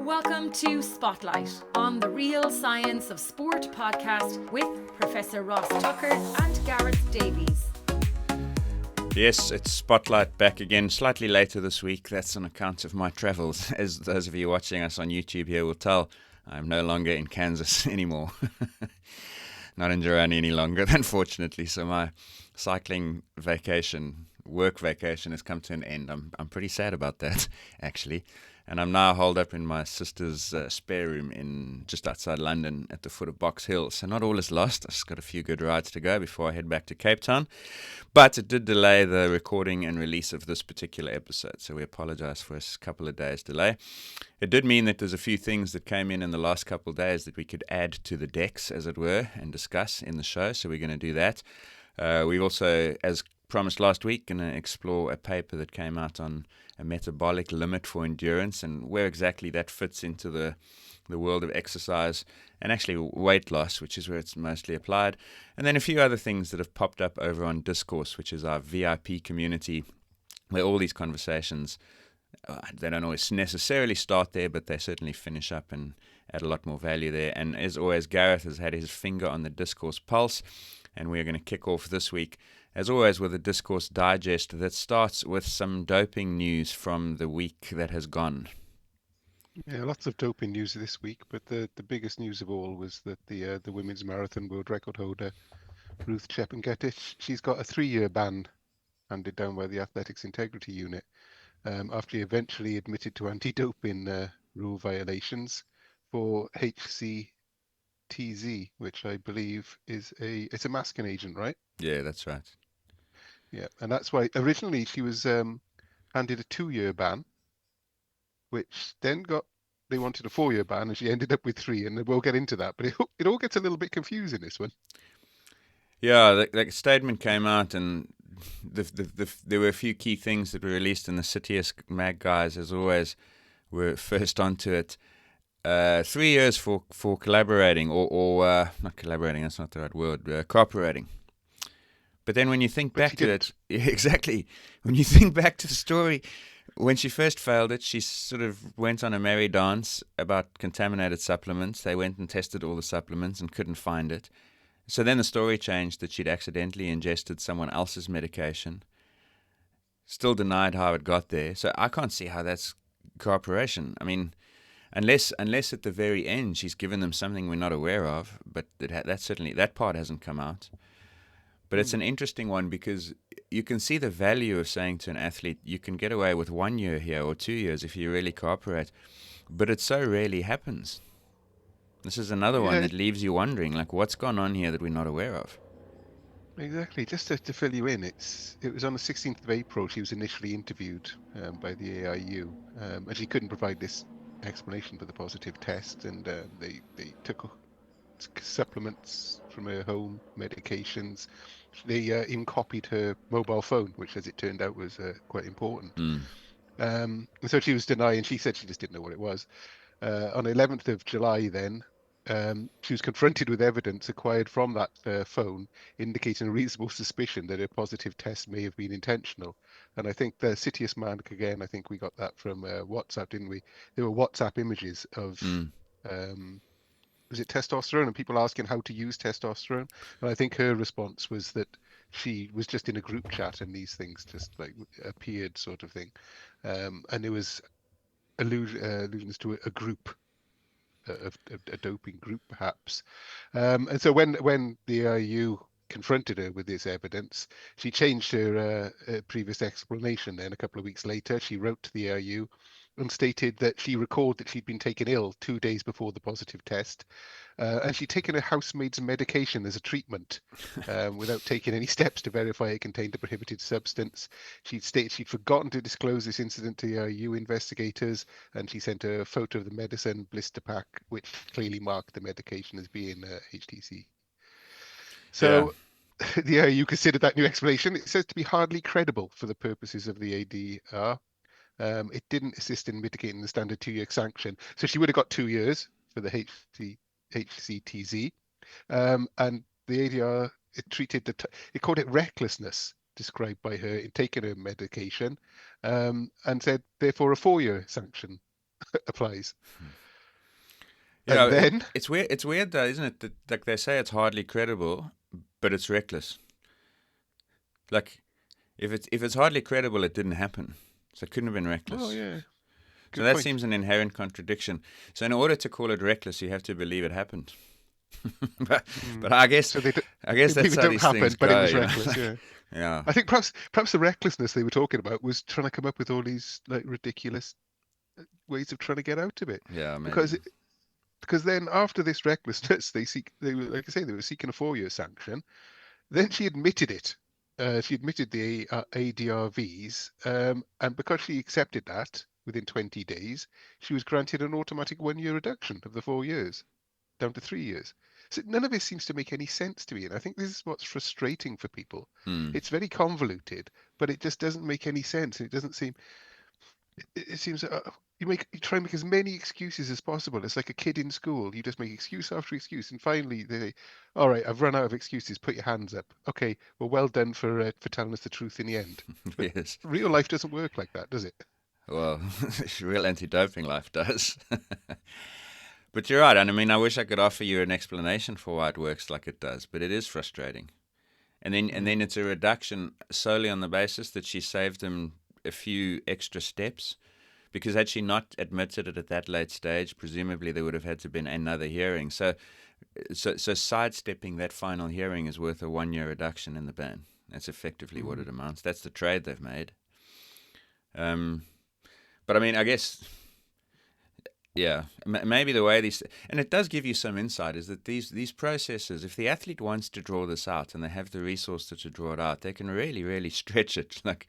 Welcome to Spotlight on the Real Science of Sport podcast with Professor Ross Tucker and Gareth Davies. Yes, it's Spotlight back again, slightly later this week. That's on account of my travels. As those of you watching us on YouTube here will tell, I'm no longer in Kansas anymore. Not in Girani any longer, unfortunately. So my cycling vacation, work vacation, has come to an end. I'm pretty sad about that, actually. And I'm now holed up in my sister's spare room in just outside London at the foot of Box Hill. So not all is lost. I've just got a few good rides to go before I head back to Cape Town. But it did delay the recording and release of this particular episode. So we apologize for a couple of days delay. It did mean that there's a few things that came in the last couple of days that we could add to the decks, as it were, and discuss in the show. So we're going to do that. We've also, as promised last week, going to explore a paper that came out on a metabolic limit for endurance and where exactly that fits into the world of exercise and actually weight loss, which is where it's mostly applied. And then a few other things that have popped up over on Discourse, which is our VIP community, where all these conversations, they don't always necessarily start there, but they certainly finish up and add a lot more value there. And as always, Gareth has had his finger on the Discourse pulse, and we're going to kick off this week, as always, with a Discourse Digest that starts with some doping news from the week that has gone. Yeah, lots of doping news this week, but the biggest news of all was that the women's marathon world record holder, Ruth Chepngetich, she's got a 3-year ban handed down by the Athletics Integrity Unit after she eventually admitted to anti-doping rule violations for HCTZ, which I believe is it's a masking agent, right? Yeah, that's right. Yeah, and that's why originally she was handed a 2-year ban, which then they wanted a 4-year ban, and she ended up with 3, and we'll get into that. But it all gets a little bit confusing, this one. Yeah, the statement came out, and there were a few key things that were released, and the Citius Mag guys, as always, were first onto it. 3 years for collaborating, or not collaborating, that's not the right word, cooperating. But then when you think back to it, exactly, when you think back to the story, when she first failed it, she sort of went on a merry dance about contaminated supplements. They went and tested all the supplements and couldn't find it. So then the story changed that she'd accidentally ingested someone else's medication. Still denied how it got there. So I can't see how that's cooperation. I mean, unless at the very end she's given them something we're not aware of, but that part hasn't come out. But it's an interesting one because you can see the value of saying to an athlete, you can get away with 1 year here or 2 years if you really cooperate. But it so rarely happens. This is another one that leaves you wondering, like, what's gone on here that we're not aware of? Exactly. Just to fill you in, it was on the 16th of April she was initially interviewed by the AIU, and she couldn't provide this explanation for the positive test, and they took supplements from her home, medications. They even copied her mobile phone, which, as it turned out, was quite important. And so she was denying. She said she just didn't know what it was. On the 11th of July, then, she was confronted with evidence acquired from that phone, indicating a reasonable suspicion that her positive test may have been intentional. And I think the Citius man, again, I think we got that from WhatsApp, didn't we? There were WhatsApp images of was it testosterone, and people asking how to use testosterone. And I think her response was that she was just in a group chat and these things just like appeared, sort of thing. And it was allusions to a group, a doping group, perhaps. And so when the IU confronted her with this evidence, she changed her previous explanation. Then a couple of weeks later, she wrote to the IU and stated that she recalled that she'd been taken ill 2 days before the positive test, and she'd taken a housemaid's medication as a treatment without taking any steps to verify it contained a prohibited substance. She'd stated she'd forgotten to disclose this incident to the IU investigators, and she sent a photo of the medicine blister pack, which clearly marked the medication as being HTC. So the IU considered that new explanation, it says, to be hardly credible for the purposes of the ADR. It didn't assist in mitigating the standard 2-year sanction. So she would have got 2 years for the HCTZ. And the ADR, it called it recklessness, described by her in taking her medication, and said, therefore, a 4-year sanction. applies. You And know, then it's weird. It's weird though, isn't it? That, like they say, it's hardly credible, but it's reckless. Like if it's hardly credible, it didn't happen, so it couldn't have been oh reckless. yeah, So good that point. seems an inherent contradiction. So in order to call it reckless, you have to believe it happened. but I guess So they that's maybe how don't these things happen, but it go. was You know? reckless. Yeah. Yeah. I think perhaps the recklessness they were talking about was trying to come up with all these like ridiculous ways of trying to get out of it. Yeah. Maybe. Because because then after this recklessness, they were like I say they were seeking a 4-year sanction. Then she admitted it. She admitted the ADRVs, and because she accepted that within 20 days, she was granted an automatic 1-year reduction of the 4 years down to 3 years. So none of this seems to make any sense to me, and I think this is what's frustrating for people. Hmm. It's very convoluted, but it just doesn't make any sense. It doesn't seem. It seems you try and make as many excuses as possible. It's like a kid in school. You just make excuse after excuse, and finally they say, "All right, I've run out of excuses. Put your hands up." Okay, well done for telling us the truth in the end. But Yes. real life doesn't work like that, does it? Well, real anti-doping life does. But you're right. And I mean, I wish I could offer you an explanation for why it works like it does, but it is frustrating. And then it's a reduction solely on the basis that she saved them a few extra steps. Because had she not admitted it at that late stage, presumably there would have had to been another hearing. So sidestepping that final hearing is worth a 1-year reduction in the ban. That's effectively what it amounts. That's the trade they've made. But I mean, I guess, yeah, maybe the way and it does give you some insight, is that these processes, if the athlete wants to draw this out and they have the resources to draw it out, they can really, really stretch it like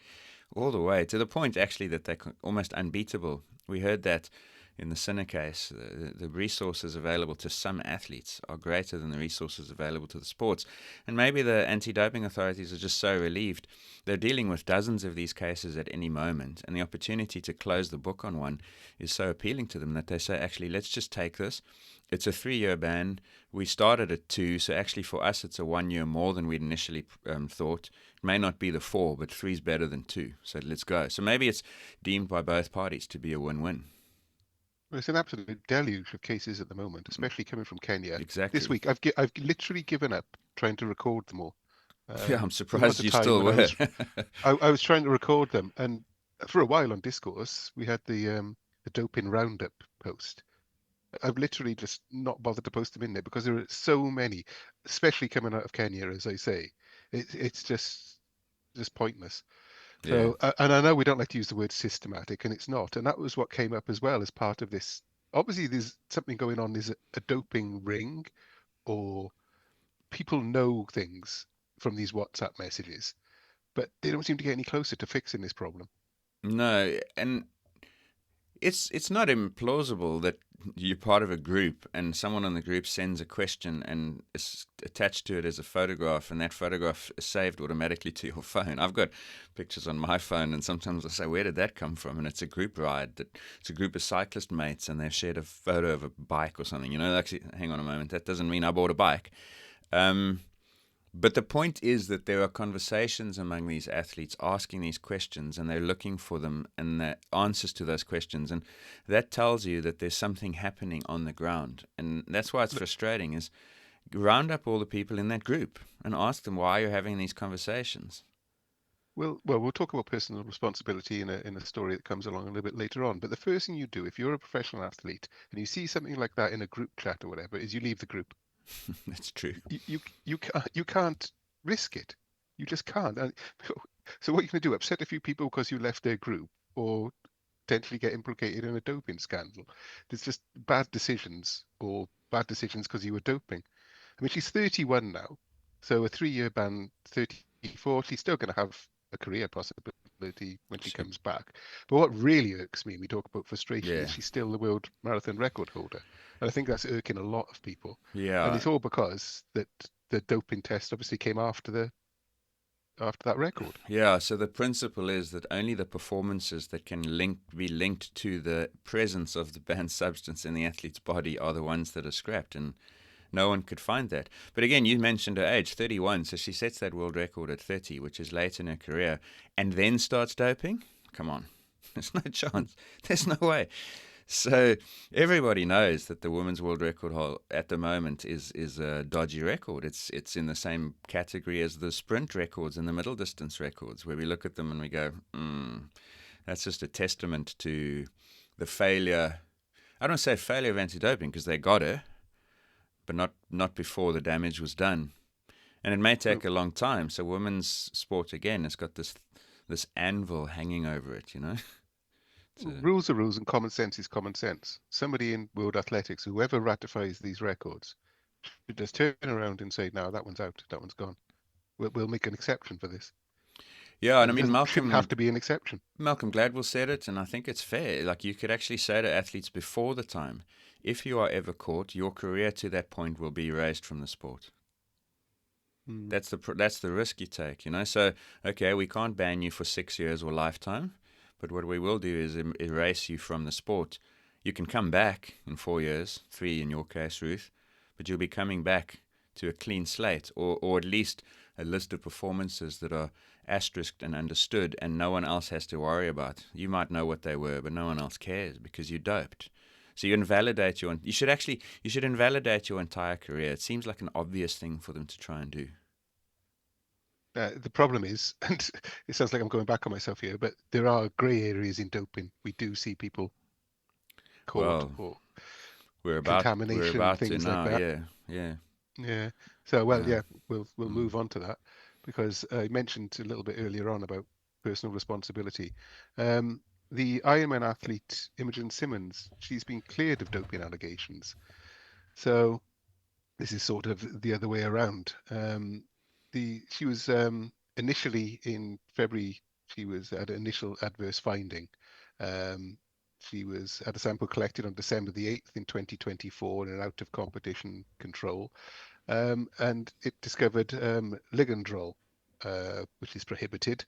all the way to the point actually that they're almost unbeatable. We heard that in the Sinner case, the resources available to some athletes are greater than the resources available to the sports. And maybe the anti-doping authorities are just so relieved. They're dealing with dozens of these cases at any moment, and the opportunity to close the book on one is so appealing to them that they say, actually, let's just take this. It's a 3-year ban. We started at 2, so actually for us it's a 1 year more than we'd initially thought. It may not be the 4, but 3 is better than 2, so let's go. So maybe it's deemed by both parties to be a win-win. Well, it's an absolute deluge of cases at the moment, especially coming from Kenya. Exactly. This week, I've literally given up trying to record them all. Yeah, I'm surprised you still when were. I was trying to record them, and for a while on Discourse, we had the doping roundup post. I've literally just not bothered to post them in there because there are so many, especially coming out of Kenya, as I say. It's just pointless. Yeah. So, and I know we don't like to use the word systematic, and it's not. And that was what came up as well as part of this. Obviously, there's something going on. There's a doping ring, or people know things from these WhatsApp messages, but they don't seem to get any closer to fixing this problem. No, and it's not implausible that you're part of a group and someone on the group sends a question and is attached to it as a photograph, and that photograph is saved automatically to your phone. I've got pictures on my phone, and sometimes I say, where did that come from? And it's a group ride. It's a group of cyclist mates, and they've shared a photo of a bike or something. You know, actually, hang on a moment. That doesn't mean I bought a bike. But the point is that there are conversations among these athletes asking these questions, and they're looking for them and the answers to those questions. And that tells you that there's something happening on the ground. And that's why it's frustrating, is round up all the people in that group and ask them why you're having these conversations. Well, we'll talk about personal responsibility in a story that comes along a little bit later on. But the first thing you do, if you're a professional athlete and you see something like that in a group chat or whatever, is you leave the group. That's true. You can't risk it. You just can't. So what are you going to do? Upset a few people because you left their group, or potentially get implicated in a doping scandal? There's just bad decisions, or bad decisions because you were doping. I mean, she's 31 now, so a 3-year ban, 34. She's still going to have a career possibility when she comes back. But what really irks me, and we talk about frustration, is she's still the world marathon record holder. And I think that's irking a lot of people. Yeah. And it's all because that the doping test obviously came after that record. Yeah, so the principle is that only the performances that can be linked to the presence of the banned substance in the athlete's body are the ones that are scrapped, and no one could find that. But again, you mentioned her age, 31, so she sets that world record at 30, which is late in her career, and then starts doping? Come on. There's no chance. There's no way. So everybody knows that the women's world record at the moment is a dodgy record. It's in the same category as the sprint records and the middle distance records, where we look at them and we go, that's just a testament to the failure. I don't say failure of anti-doping because they got her, but not before the damage was done. And it may take a long time. So women's sport, again, has got this anvil hanging over it, Rules are rules and common sense is common sense. Somebody in world athletics, whoever ratifies these records, should just turn around and say, no, that one's out, that one's gone. We'll make an exception for this. Yeah, and I mean, shouldn't have to be an exception. Malcolm Gladwell said it, and I think it's fair. Like, you could actually say to athletes before the time, if you are ever caught, your career to that point will be erased from the sport. That's the risk you take, So, okay, we can't ban you for 6 years or lifetime, but what we will do is erase you from the sport. You can come back in 4 years, 3 in your case, Ruth, but you'll be coming back to a clean slate, or at least a list of performances that are asterisked and understood, and no one else has to worry about. You might know what they were, but no one else cares because you doped. So you invalidate you should invalidate your entire career. It seems like an obvious thing for them to try and do. The problem is, and it sounds like I'm going back on myself here, but there are grey areas in doping. We do see people caught or contamination, things like that. Yeah. So, we'll move on to that, because I mentioned a little bit earlier on about personal responsibility. The Ironman athlete Imogen Simmonds, she's been cleared of doping allegations. So this is sort of the other way around. She was initially in February. She was at initial adverse finding. She was at a sample collected on December the 8th in 2024 in an out of competition control, and it discovered ligandrol, which is prohibited,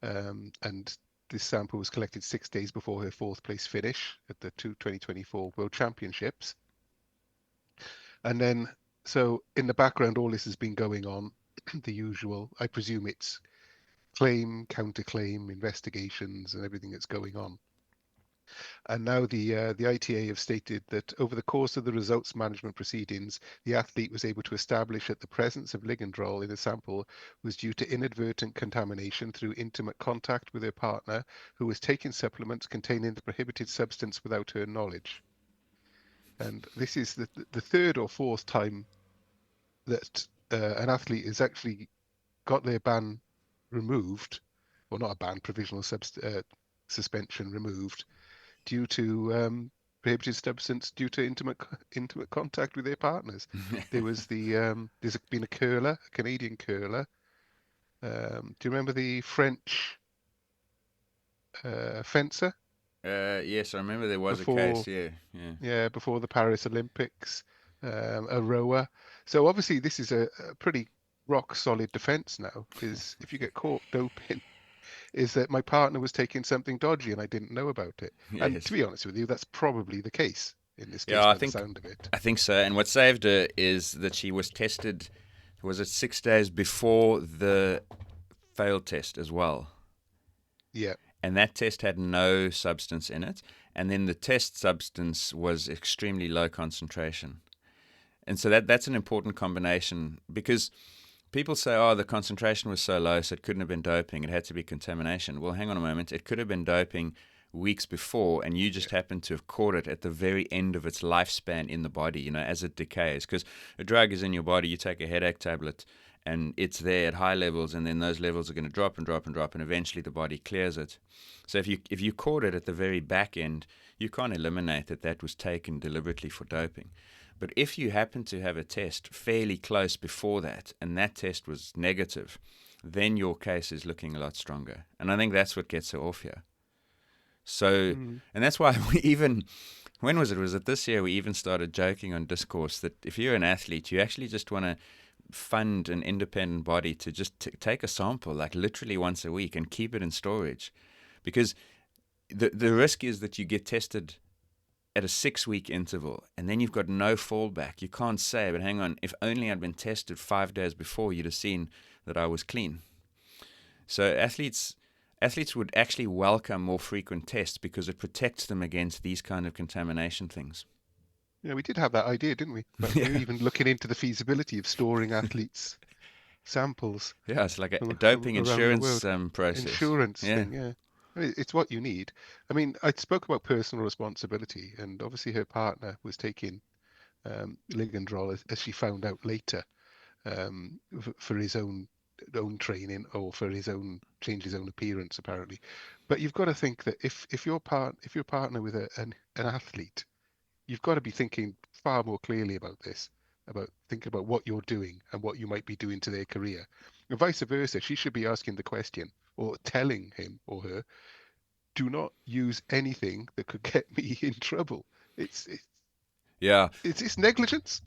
and this sample was collected 6 days before her 4th place finish at the 2024 World Championships. And then, so in the background, all this has been going on, the usual. I presume it's claim, counterclaim, investigations, and everything that's going on. And now the ITA have stated that over the course of the results management proceedings, the athlete was able to establish that the presence of ligandrol in the sample was due to inadvertent contamination through intimate contact with her partner, who was taking supplements containing the prohibited substance without her knowledge. And this is the third or fourth time that an athlete has actually got their ban removed, or not a ban, provisional suspension removed, due to prohibited substance due to intimate contact with their partners. There was there's been a curler, a Canadian curler. Do you remember the French fencer? Yes, I remember there was a case. Yeah. Before the Paris Olympics, a rower. So obviously this is a pretty rock solid defense now, because if you get caught doping, is that my partner was taking something dodgy and I didn't know about it. Yes. And to be honest with you, that's probably the case in this case, by the sound of it. I think so. And what saved her is that she was tested, was it 6 days before the failed test as well? Yeah. And that test had no substance in it. And then the test substance was extremely low concentration. And so that's an important combination, because people say, oh, the concentration was so low, so it couldn't have been doping. It had to be contamination. Well, hang on a moment. It could have been doping weeks before, and you just happened to have caught it at the very end of its lifespan in the body, as it decays. Because a drug is in your body. You take a headache tablet, and it's there at high levels, and then those levels are going to drop and drop and drop, and eventually the body clears it. So if you caught it at the very back end, you can't eliminate that was taken deliberately for doping. But if you happen to have a test fairly close before that, and that test was negative, then your case is looking a lot stronger. And I think that's what gets her off here. So, and that's why we even, when was it? Was it this year? We even started joking on Discourse that if you're an athlete, you actually just want to fund an independent body to just take a sample, like literally once a week, and keep it in storage. Because the risk is that you get tested at a 6-week interval, and then you've got no fallback. You can't say, but hang on, if only I'd been tested 5 days before, you'd have seen that I was clean. So athletes, athletes would actually welcome more frequent tests because it protects them against these kind of contamination things. Yeah, we did have that idea, didn't we? But we were Yeah. even looking into the feasibility of storing athletes' samples Yeah, it's like a from doping around the insurance world. process. Insurance Yeah. thing, yeah. I mean, it's what you need. I mean, I spoke about personal responsibility, and obviously her partner was taking Ligandrol as she found out later for his own training or for his own change his own appearance apparently. But you've got to think that if you're partner with an athlete, you've got to be thinking far more clearly about this, about thinking about what you're doing and what you might be doing to their career. And vice versa, she should be asking the question or telling him or her, do not use anything that could get me in trouble. It's it's Yeah. it's negligence.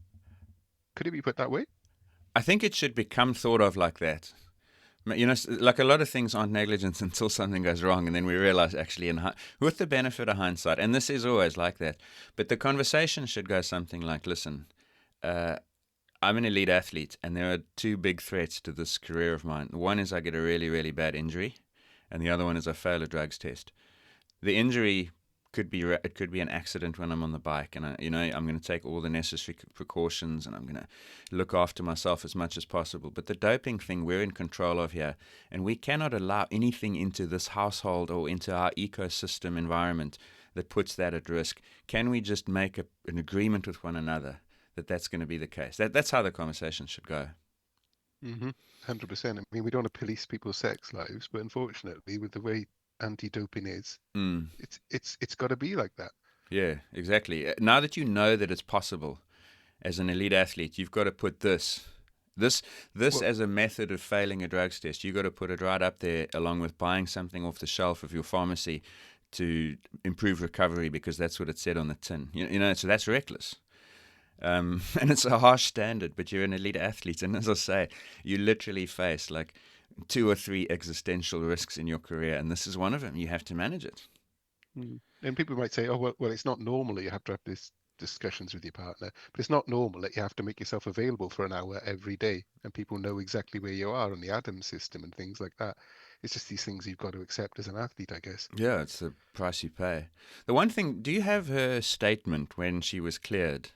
Could it be put that way? I think it should become thought of like that. You know, like a lot of things aren't negligence until something goes wrong, and then we realize actually, with the benefit of hindsight, and this is always like that, but the conversation should go something like, listen, uh, I'm an elite athlete, and there are two big threats to this career of mine. One is I get a really, really bad injury, and the other one is I fail a drugs test. The injury it could be an accident when I'm on the bike, and I'm going to take all the necessary precautions, and I'm going to look after myself as much as possible. But the doping thing, we're in control of here, and we cannot allow anything into this household or into our ecosystem environment that puts that at risk. Can we just make an agreement with one another that that's going to be the case? That's how the conversation should go. 100%. I mean, we don't want to police people's sex lives, but unfortunately, with the way anti-doping is, Mm. it's got to be like that. Yeah, exactly. Now that you know that it's possible as an elite athlete, you've got to put this Well, as a method of failing a drugs test. You've got to put it right up there along with buying something off the shelf of your pharmacy to improve recovery because that's what it said on the tin. So that's reckless. And it's a harsh standard, but you're an elite athlete. And as I say, you literally face like 2 or 3 existential risks in your career, and this is one of them. You have to manage it. and people might say, oh, well, it's not normal that you have to have these discussions with your partner, but it's not normal that you have to make yourself available for an hour every day, and people know exactly where you are on the Adams system and things like that. It's just these things you've got to accept as an athlete, I guess. Yeah, it's the price you pay. The one thing, do you have her statement when she was cleared?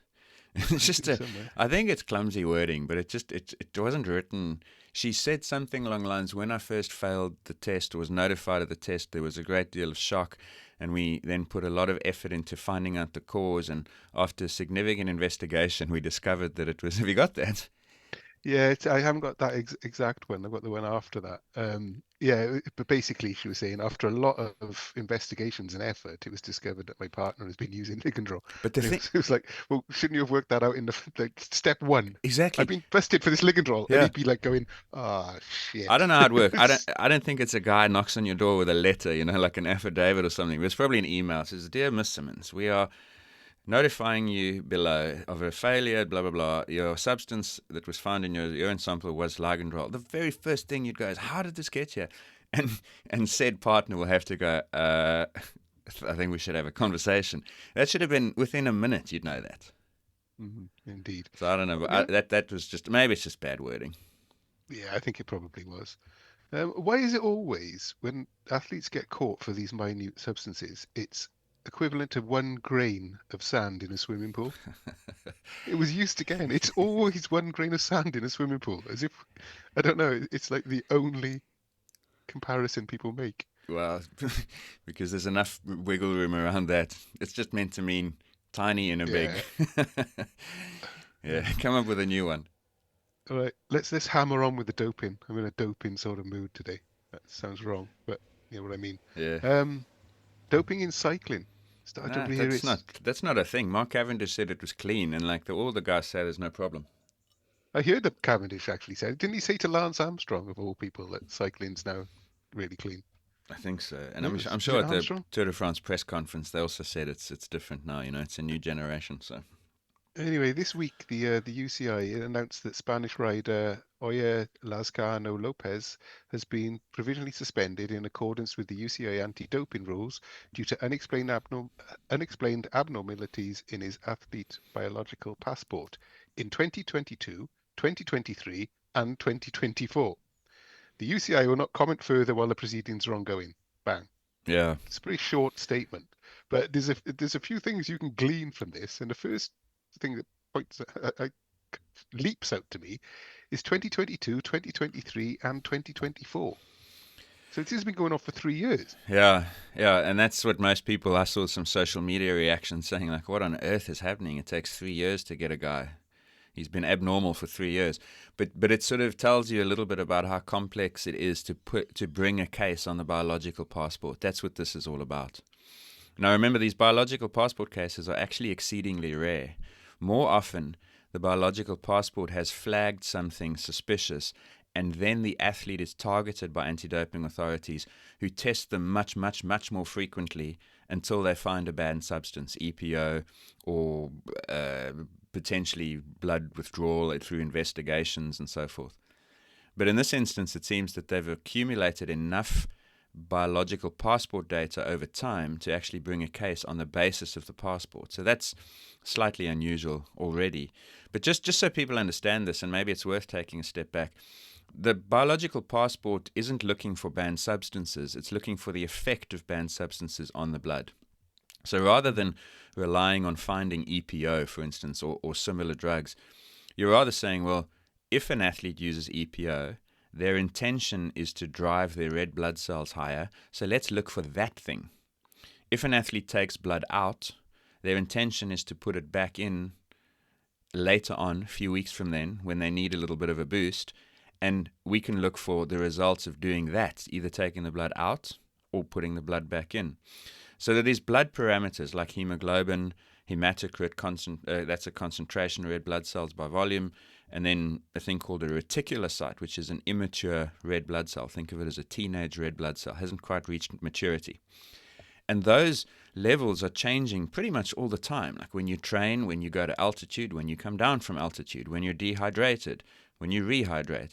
It's just Somewhere. I think it's clumsy wording, but it wasn't written. She said something along the lines, when I first failed the test or was notified of the test, there was a great deal of shock, and we then put a lot of effort into finding out the cause, and after significant investigation, we discovered that it was, have you got that? Yeah, I haven't got that exact one. I've got the one after that. Yeah, but basically, she was saying after a lot of investigations and effort, it was discovered that my partner has been using Ligandrol. But the And it thing, was, it was like, well, shouldn't you have worked that out in the like step one? I've exactly, been busted for this Ligandrol, and yeah. he'd be like going, ah, I shit. don't know how it works. I don't think it's a guy knocks on your door with a letter, like an affidavit or something. It's probably an email. It says, "Dear Miss Simmonds, we are notifying you below of a failure, blah, blah, blah. Your substance that was found in your urine sample was Ligandrol." The very first thing you'd go is, how did this get here? And said partner will have to go, I think we should have a conversation. That should have been within a minute, you'd know that. Indeed. So I don't know, Yeah, but that was just, maybe it's just bad wording. yeah, I think it probably was. Why is it always when athletes get caught for these minute substances, it's equivalent to 1 grain of sand in a swimming pool? It was used again. It's always 1 grain of sand in a swimming pool, as if, I don't know, it's like the only comparison people make. Well, because there's enough wiggle room around that. It's just meant to mean tiny and a big. Yeah. Yeah, come up with a new one. All right, let's hammer on with the doping. I'm in a doping sort of mood today. That sounds wrong, but you know what I mean. Yeah. Um, Doping in cycling. Started Nah, over here. that's not a thing. Mark Cavendish said it was clean, and like all the guys say, there's no problem. I heard that Cavendish actually said, didn't he say to Lance Armstrong of all people that cycling's now really clean? I think so, and No, I'm was sure it at the Armstrong? Tour de France press conference they also said it's different now. It's a new generation. So Anyway, this week the UCI announced that Spanish rider Oier Lazkano Lopez has been provisionally suspended in accordance with the UCI anti-doping rules due to unexplained abnormalities in his athlete biological passport in 2022, 2023, and 2024. The UCI will not comment further while the proceedings are ongoing. Bang. Yeah. It's a pretty short statement, but there's a few things you can glean from this, and the first thing that leaps out to me is 2022, 2023, and 2024. So this has been going on for 3 years. Yeah, and that's what most people, I saw some social media reactions saying, like, what on earth is happening? It takes 3 years to get a guy. He's been abnormal for 3 years. But it sort of tells you a little bit about how complex it is to bring a case on the biological passport. That's what this is all about. Now, remember, these biological passport cases are actually exceedingly rare. More often, the biological passport has flagged something suspicious, and then the athlete is targeted by anti-doping authorities who test them much, much, much more frequently until they find a banned substance, EPO, or potentially blood withdrawal through investigations and so forth. But in this instance, it seems that they've accumulated enough biological passport data over time to actually bring a case on the basis of the passport. So that's slightly unusual already. But just so people understand this, and maybe it's worth taking a step back, the biological passport isn't looking for banned substances. It's looking for the effect of banned substances on the blood. So rather than relying on finding EPO, for instance, or similar drugs, you're rather saying, well, if an athlete uses EPO, their intention is to drive their red blood cells higher, so let's look for that thing. If an athlete takes blood out, their intention is to put it back in later on, a few weeks from then, when they need a little bit of a boost, and we can look for the results of doing that, either taking the blood out or putting the blood back in. So that these blood parameters like hemoglobin, hematocrit, that's a concentration of red blood cells by volume, and then a thing called a reticulocyte, which is an immature red blood cell. Think of it as a teenage red blood cell, hasn't quite reached maturity. And those levels are changing pretty much all the time, like when you train, when you go to altitude, when you come down from altitude, when you're dehydrated, when you rehydrate.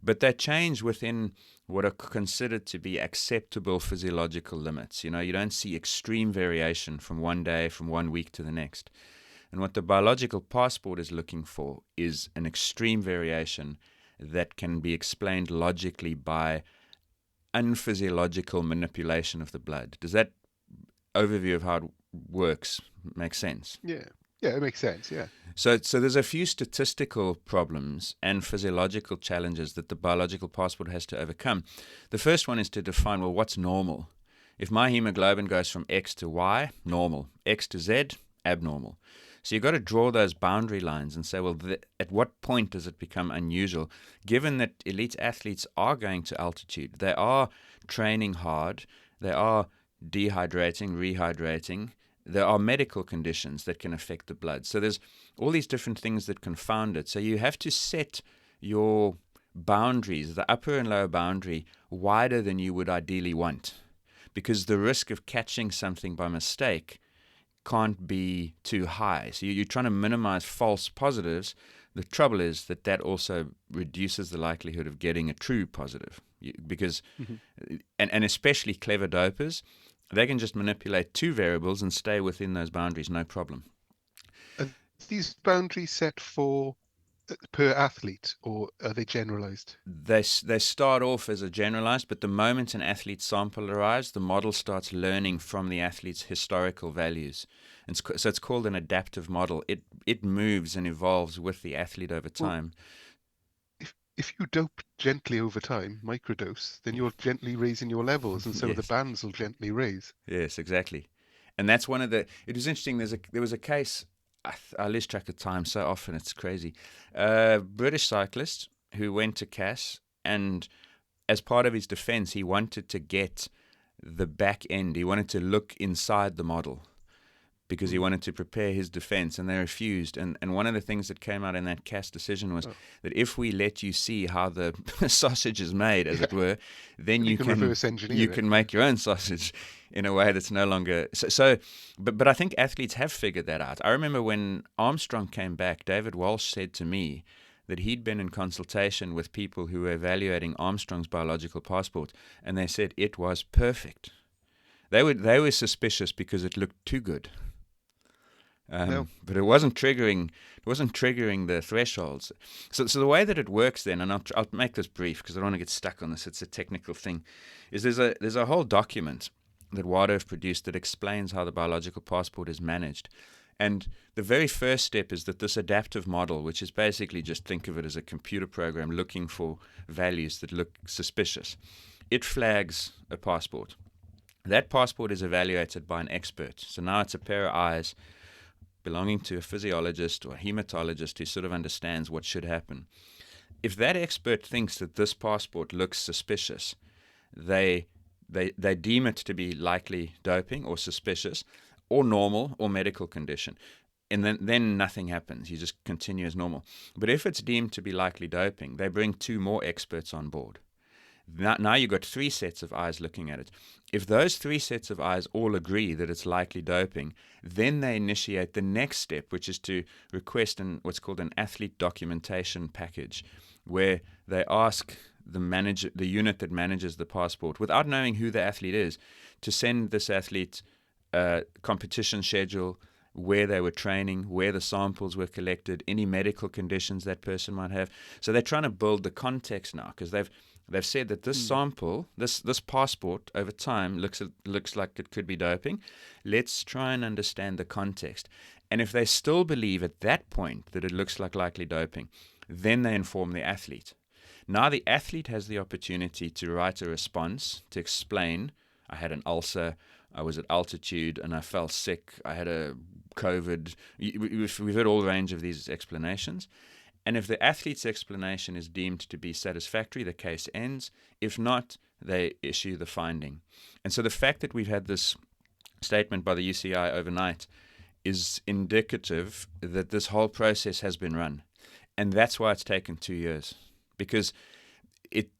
But they change within what are considered to be acceptable physiological limits. You know, you don't see extreme variation from one day, from 1 week to the next. And what the biological passport is looking for is an extreme variation that can be explained logically by unphysiological manipulation of the blood. Does that overview of how it works make sense? Yeah, it makes sense, yeah. So there's a few statistical problems and physiological challenges that the biological passport has to overcome. The first one is to define, well, what's normal? If my hemoglobin goes from X to Y, normal. X to Z, abnormal. So you've got to draw those boundary lines and say, well, at what point does it become unusual? Given that elite athletes are going to altitude, they are training hard, they are dehydrating, rehydrating, there are medical conditions that can affect the blood. So there's all these different things that confound it. So you have to set your boundaries, the upper and lower boundary, wider than you would ideally want, because the risk of catching something by mistake can't be too high. So you're trying to minimize false positives. The trouble is that also reduces the likelihood of getting a true positive, because, and especially clever dopers, they can just manipulate two variables and stay within those boundaries, no problem. Are these boundaries set for per athlete, or are they generalized? They start off as a generalized, but the moment an athlete sample arrives, the model starts learning from the athlete's historical values. And so it's called an adaptive model. It moves and evolves with the athlete over time. If you dope gently over time, microdose, then you're gently raising your levels, and so Yes. the bands will gently raise. Yes, exactly. And that's one of the. It was interesting. There was a case. I lose track of time so often. It's crazy. British cyclist who went to CAS, and as part of his defense, he wanted to get the back end. He wanted to look inside the model because he wanted to prepare his defense, and they refused. And one of the things that came out in that CAS decision was that if we let you see how the sausage is made, as it were, then you can reverse engineer you it. can make your own sausage in a way that's no longer so. But I think athletes have figured that out. I remember when Armstrong came back, David Walsh said to me that he'd been in consultation with people who were evaluating Armstrong's biological passport, and they said it was perfect. They were suspicious because it looked too good. No. But it wasn't triggering. It wasn't triggering the thresholds. So the way that it works then, and I'll make this brief because I don't want to get stuck on this. It's a technical thing. Is there's a whole document that WADA have produced that explains how the biological passport is managed. And the very first step is that this adaptive model, which is basically just think of it as a computer program looking for values that look suspicious, it flags a passport. That passport is evaluated by an expert. So now it's a pair of eyes belonging to a physiologist or a hematologist who sort of understands what should happen. If that expert thinks that this passport looks suspicious, they deem it to be likely doping or suspicious or normal or medical condition. And then nothing happens. You just continue as normal. But if it's deemed to be likely doping, they bring 2 more experts on board. Now you've got 3 sets of eyes looking at it. If those 3 sets of eyes all agree that it's likely doping, then they initiate the next step, which is to request what's called an athlete documentation package, where they ask the unit that manages the passport, without knowing who the athlete is, to send this athlete a competition schedule, where they were training, where the samples were collected, any medical conditions that person might have. So they're trying to build the context now, because they've said that this sample, this passport over time looks like it could be doping. Let's try and understand the context. And if they still believe at that point that it looks like likely doping, then they inform the athlete. Now the athlete has the opportunity to write a response to explain, I had an ulcer, I was at altitude and I fell sick, I had a COVID. We've heard all range of these explanations. And if the athlete's explanation is deemed to be satisfactory, the case ends. If not, they issue the finding. And so the fact that we've had this statement by the UCI overnight is indicative that this whole process has been run. And that's why it's taken 2 years. Because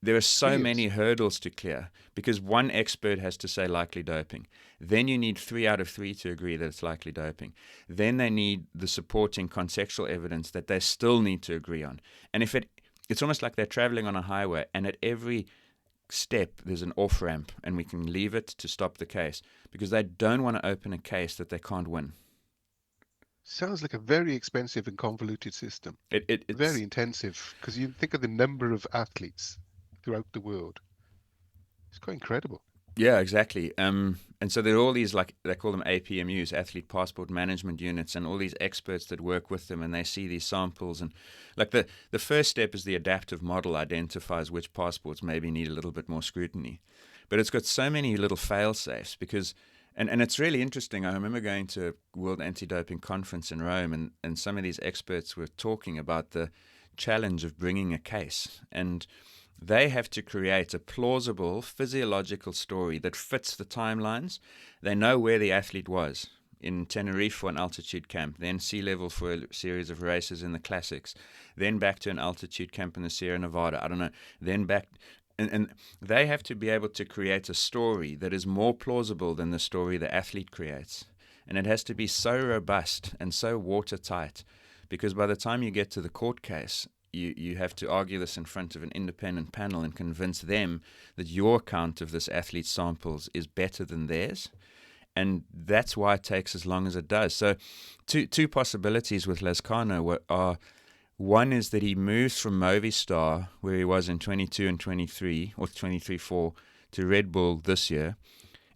there are so many hurdles to clear. Because one expert has to say likely doping. Then you need 3 out of 3 to agree that it's likely doping. Then they need the supporting contextual evidence that they still need to agree on. And it's almost like they're traveling on a highway, and at every step there's an off-ramp, and we can leave it to stop the case, because they don't want to open a case that they can't win. Sounds like a very expensive and convoluted system. It's very intensive, because you think of the number of athletes throughout the world. It's quite incredible. Yeah, exactly. And so there are all these, like they call them APMUs, athlete passport management units, and all these experts that work with them, and they see these samples. And like the first step is the adaptive model identifies which passports maybe need a little bit more scrutiny. But it's got so many little fail-safes because, and it's really interesting. I remember going to a World Anti-Doping Conference in Rome, and some of these experts were talking about the challenge of bringing a case. And they have to create a plausible physiological story that fits the timelines. They know where the athlete was in Tenerife for an altitude camp, then sea level for a series of races in the classics, then back to an altitude camp in the Sierra Nevada, I don't know, then back. And they have to be able to create a story that is more plausible than the story the athlete creates. And it has to be so robust and so watertight, because by the time you get to the court case, you have to argue this in front of an independent panel and convince them that your account of this athlete's samples is better than theirs. And that's why it takes as long as it does. So two possibilities with Lazkano are, one is that he moves from Movistar, where he was in 22 and 23, or 23-4, to Red Bull this year,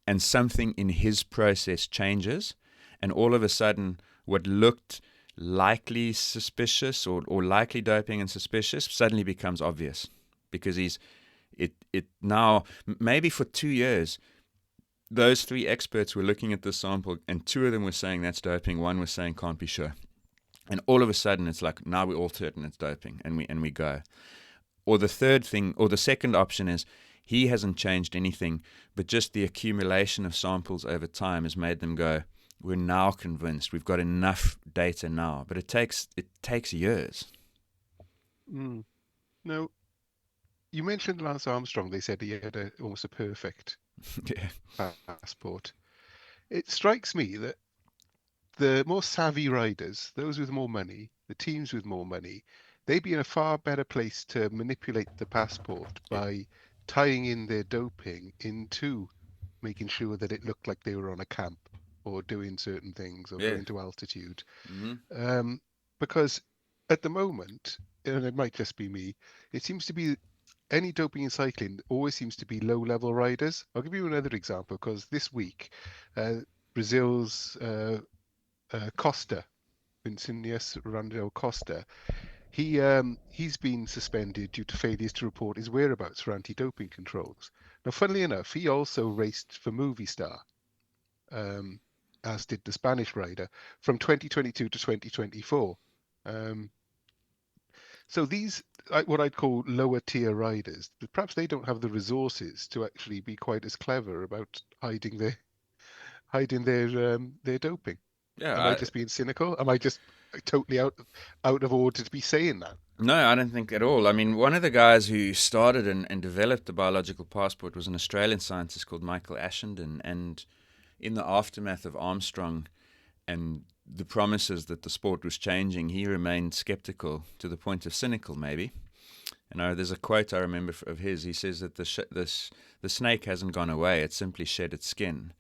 and something in his process changes, and all of a sudden what looked likely suspicious or likely doping and suspicious suddenly becomes obvious, because it now, maybe for 2 years, those 3 experts were looking at the sample and 2 of them were saying that's doping, 1 was saying can't be sure. And all of a sudden it's like, now we're all certain it's doping, and we go. Or the third thing, or the second option is he hasn't changed anything, but just the accumulation of samples over time has made them go, we're now convinced, we've got enough data now. But it takes years. Now, you mentioned Lance Armstrong. They said he had almost a perfect passport. It strikes me that the more savvy riders, those with more money, the teams with more money, they'd be in a far better place to manipulate the passport by tying in their doping into making sure that it looked like they were on a camp or doing certain things or Yeah. going to altitude. Hmm. Because at the moment, and it might just be me, it seems to be any doping in cycling always seems to be low-level riders. I'll give you another example because this week, Brazil's Costa, Vincinius Rangel Costa, he's been suspended due to failures to report his whereabouts for anti-doping controls. Now, funnily enough, he also raced for Movistar, um, as did the Spanish rider, from 2022 to 2024. Um, so these, what I'd call lower tier riders, perhaps they don't have the resources to actually be quite as clever about hiding their doping. Am I Yeah. just being cynical? Am I just totally out of order to be saying that? No, I don't think at all. I mean, one of the guys who started and developed the biological passport was an Australian scientist called Michael Ashenden. And in the aftermath of Armstrong and the promises that the sport was changing, he remained skeptical to the point of cynical, maybe. There's a quote I remember of his. He says that the snake hasn't gone away; it simply shed its skin.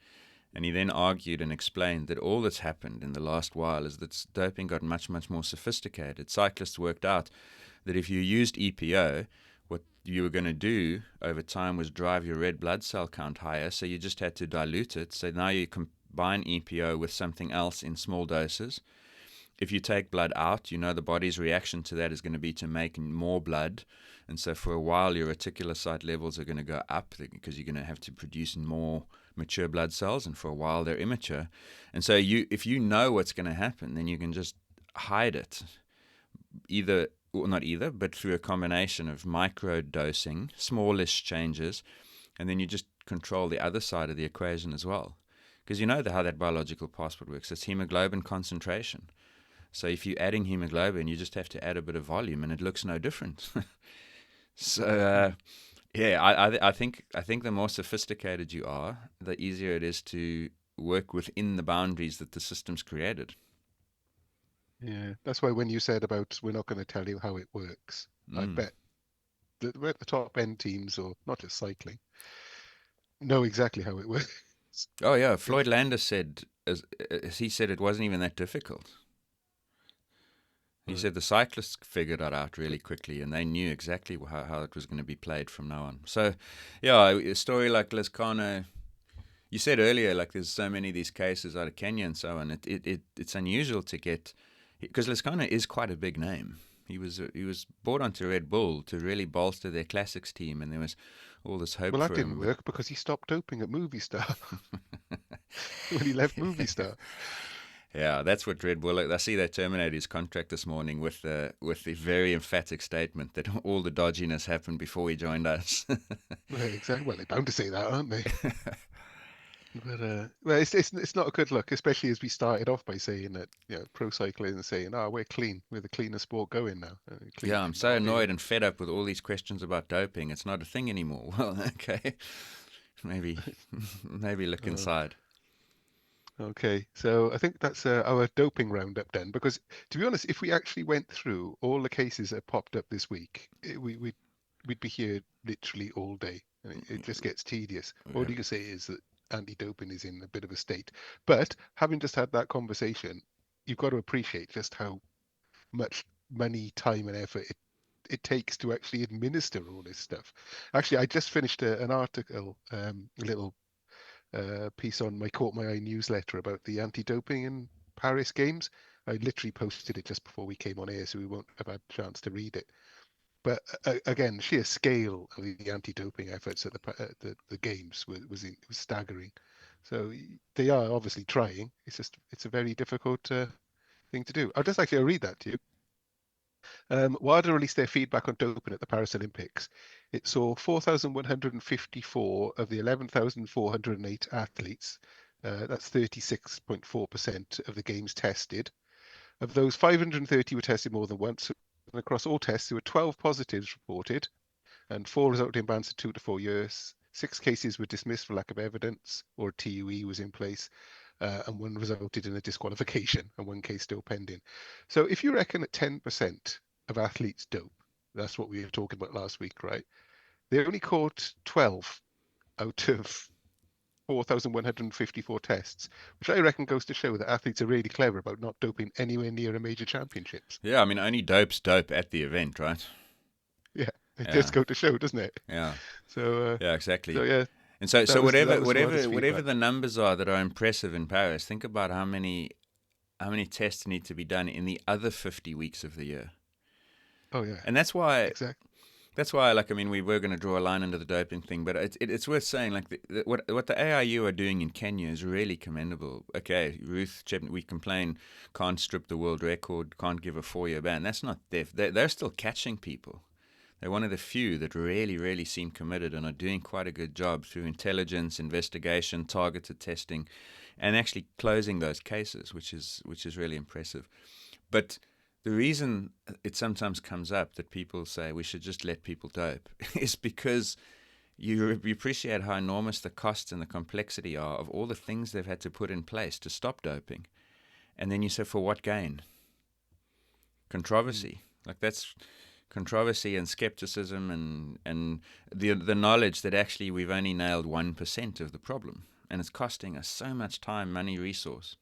And he then argued and explained that all that's happened in the last while is that doping got much, much more sophisticated. Cyclists worked out that if you used EPO, what you were going to do over time was drive your red blood cell count higher, so you just had to dilute it. So now you combine EPO with something else in small doses. If you take blood out, the body's reaction to that is going to be to make more blood. And so for a while, your reticulocyte levels are going to go up because you're going to have to produce more mature blood cells. And for a while, they're immature. And so if you know what's going to happen, then you can just hide it, but through a combination of micro dosing, smallish changes, and then you just control the other side of the equation as well. Because how that biological passport works. It's hemoglobin concentration. So if you're adding hemoglobin, you just have to add a bit of volume, and it looks no different. So I think the more sophisticated you are, the easier it is to work within the boundaries that the system's created. Yeah, that's why when you said about we're not going to tell you how it works, I Mm. bet that the top end teams, or not just cycling, know exactly how it works. Oh yeah, If Floyd Landis said, as he said, it wasn't even that difficult. He Right. said the cyclists figured it out really quickly, and they knew exactly how it was going to be played from now on. So, yeah, a story like Lazkano, you said earlier, like there's so many of these cases out of Kenya and so on. It's unusual to get, because Lazkano is quite a big name. He was brought onto Red Bull to really bolster their classics team, and there was all this hope Well, that for didn't him. But work because he stopped doping at Movistar when he left Movistar. yeah, that's what Red Bull. I see they terminated his contract this morning with the very emphatic statement that all the dodginess happened before he joined us. Well, exactly. Well, they're bound to say that, aren't they? But well, it's not a good look, especially as we started off by saying that pro cycling and saying, "Oh, we're clean, we're the cleanest sport going now." Clean, Yeah, I'm so not here. annoyed and fed up with all these questions about doping. It's not a thing anymore. Well, okay, maybe maybe look Uh, inside. okay, so I think that's our doping roundup then. Because to be honest, if we actually went through all the cases that popped up this week, we'd be here literally all day, and it just gets tedious. All Yeah. you can say is that anti-doping is in a bit of a state. But having just had that conversation, you've got to appreciate just how much money, time, and effort it takes to actually administer all this stuff. Actually, I just finished an article, a little piece on my Caught My Eye newsletter about the anti-doping in Paris Games. I literally posted it just before we came on air, so we won't have had a chance to read it. But again, sheer scale of the anti-doping efforts at the games was staggering. So they are obviously trying. It's a very difficult thing to do. I'll read that to you. WADA released their feedback on doping at the Paris Olympics. It saw 4,154 of the 11,408 athletes, that's 36.4% of the games tested. Of those, 530 were tested more than once. And across all tests, there were 12 positives reported, and 4 resulted in bans of 2 to 4 years. 6 cases were dismissed for lack of evidence, or a TUE was in place, and 1 resulted in a disqualification, and 1 case still pending. So if you reckon that 10% of athletes dope, that's what we were talking about last week, right? They only caught 12 out of 4,154 tests, which I reckon goes to show that athletes are really clever about not doping anywhere near a major championships. Yeah, I mean, only dope's dope at the event, right? Yeah, it Yeah, does go to show, doesn't it? yeah, So, yeah, so exactly. yeah, And so, that so was whatever, some whatever, honest whatever feedback. the numbers are that are impressive in Paris, think about how many tests need to be done in the other 50 weeks of the year. Oh yeah, And that's why exactly. like, I mean, we were going to draw a line under the doping thing, but it's worth saying, like, what the AIU are doing in Kenya is really commendable. Okay, Ruth Chepngetich, we complain, can't strip the world record, can't give a 4-year ban. That's not theft. They're still catching people. They're one of the few that really, really seem committed and are doing quite a good job through intelligence, investigation, targeted testing, and actually closing those cases, which is really impressive. But the reason it sometimes comes up that people say we should just let people dope is because you appreciate how enormous the cost and the complexity are of all the things they've had to put in place to stop doping. And then you say, for what gain? Controversy. Like, that's controversy and skepticism and the knowledge that actually we've only nailed 1% of the problem. And it's costing us so much time, money, resource.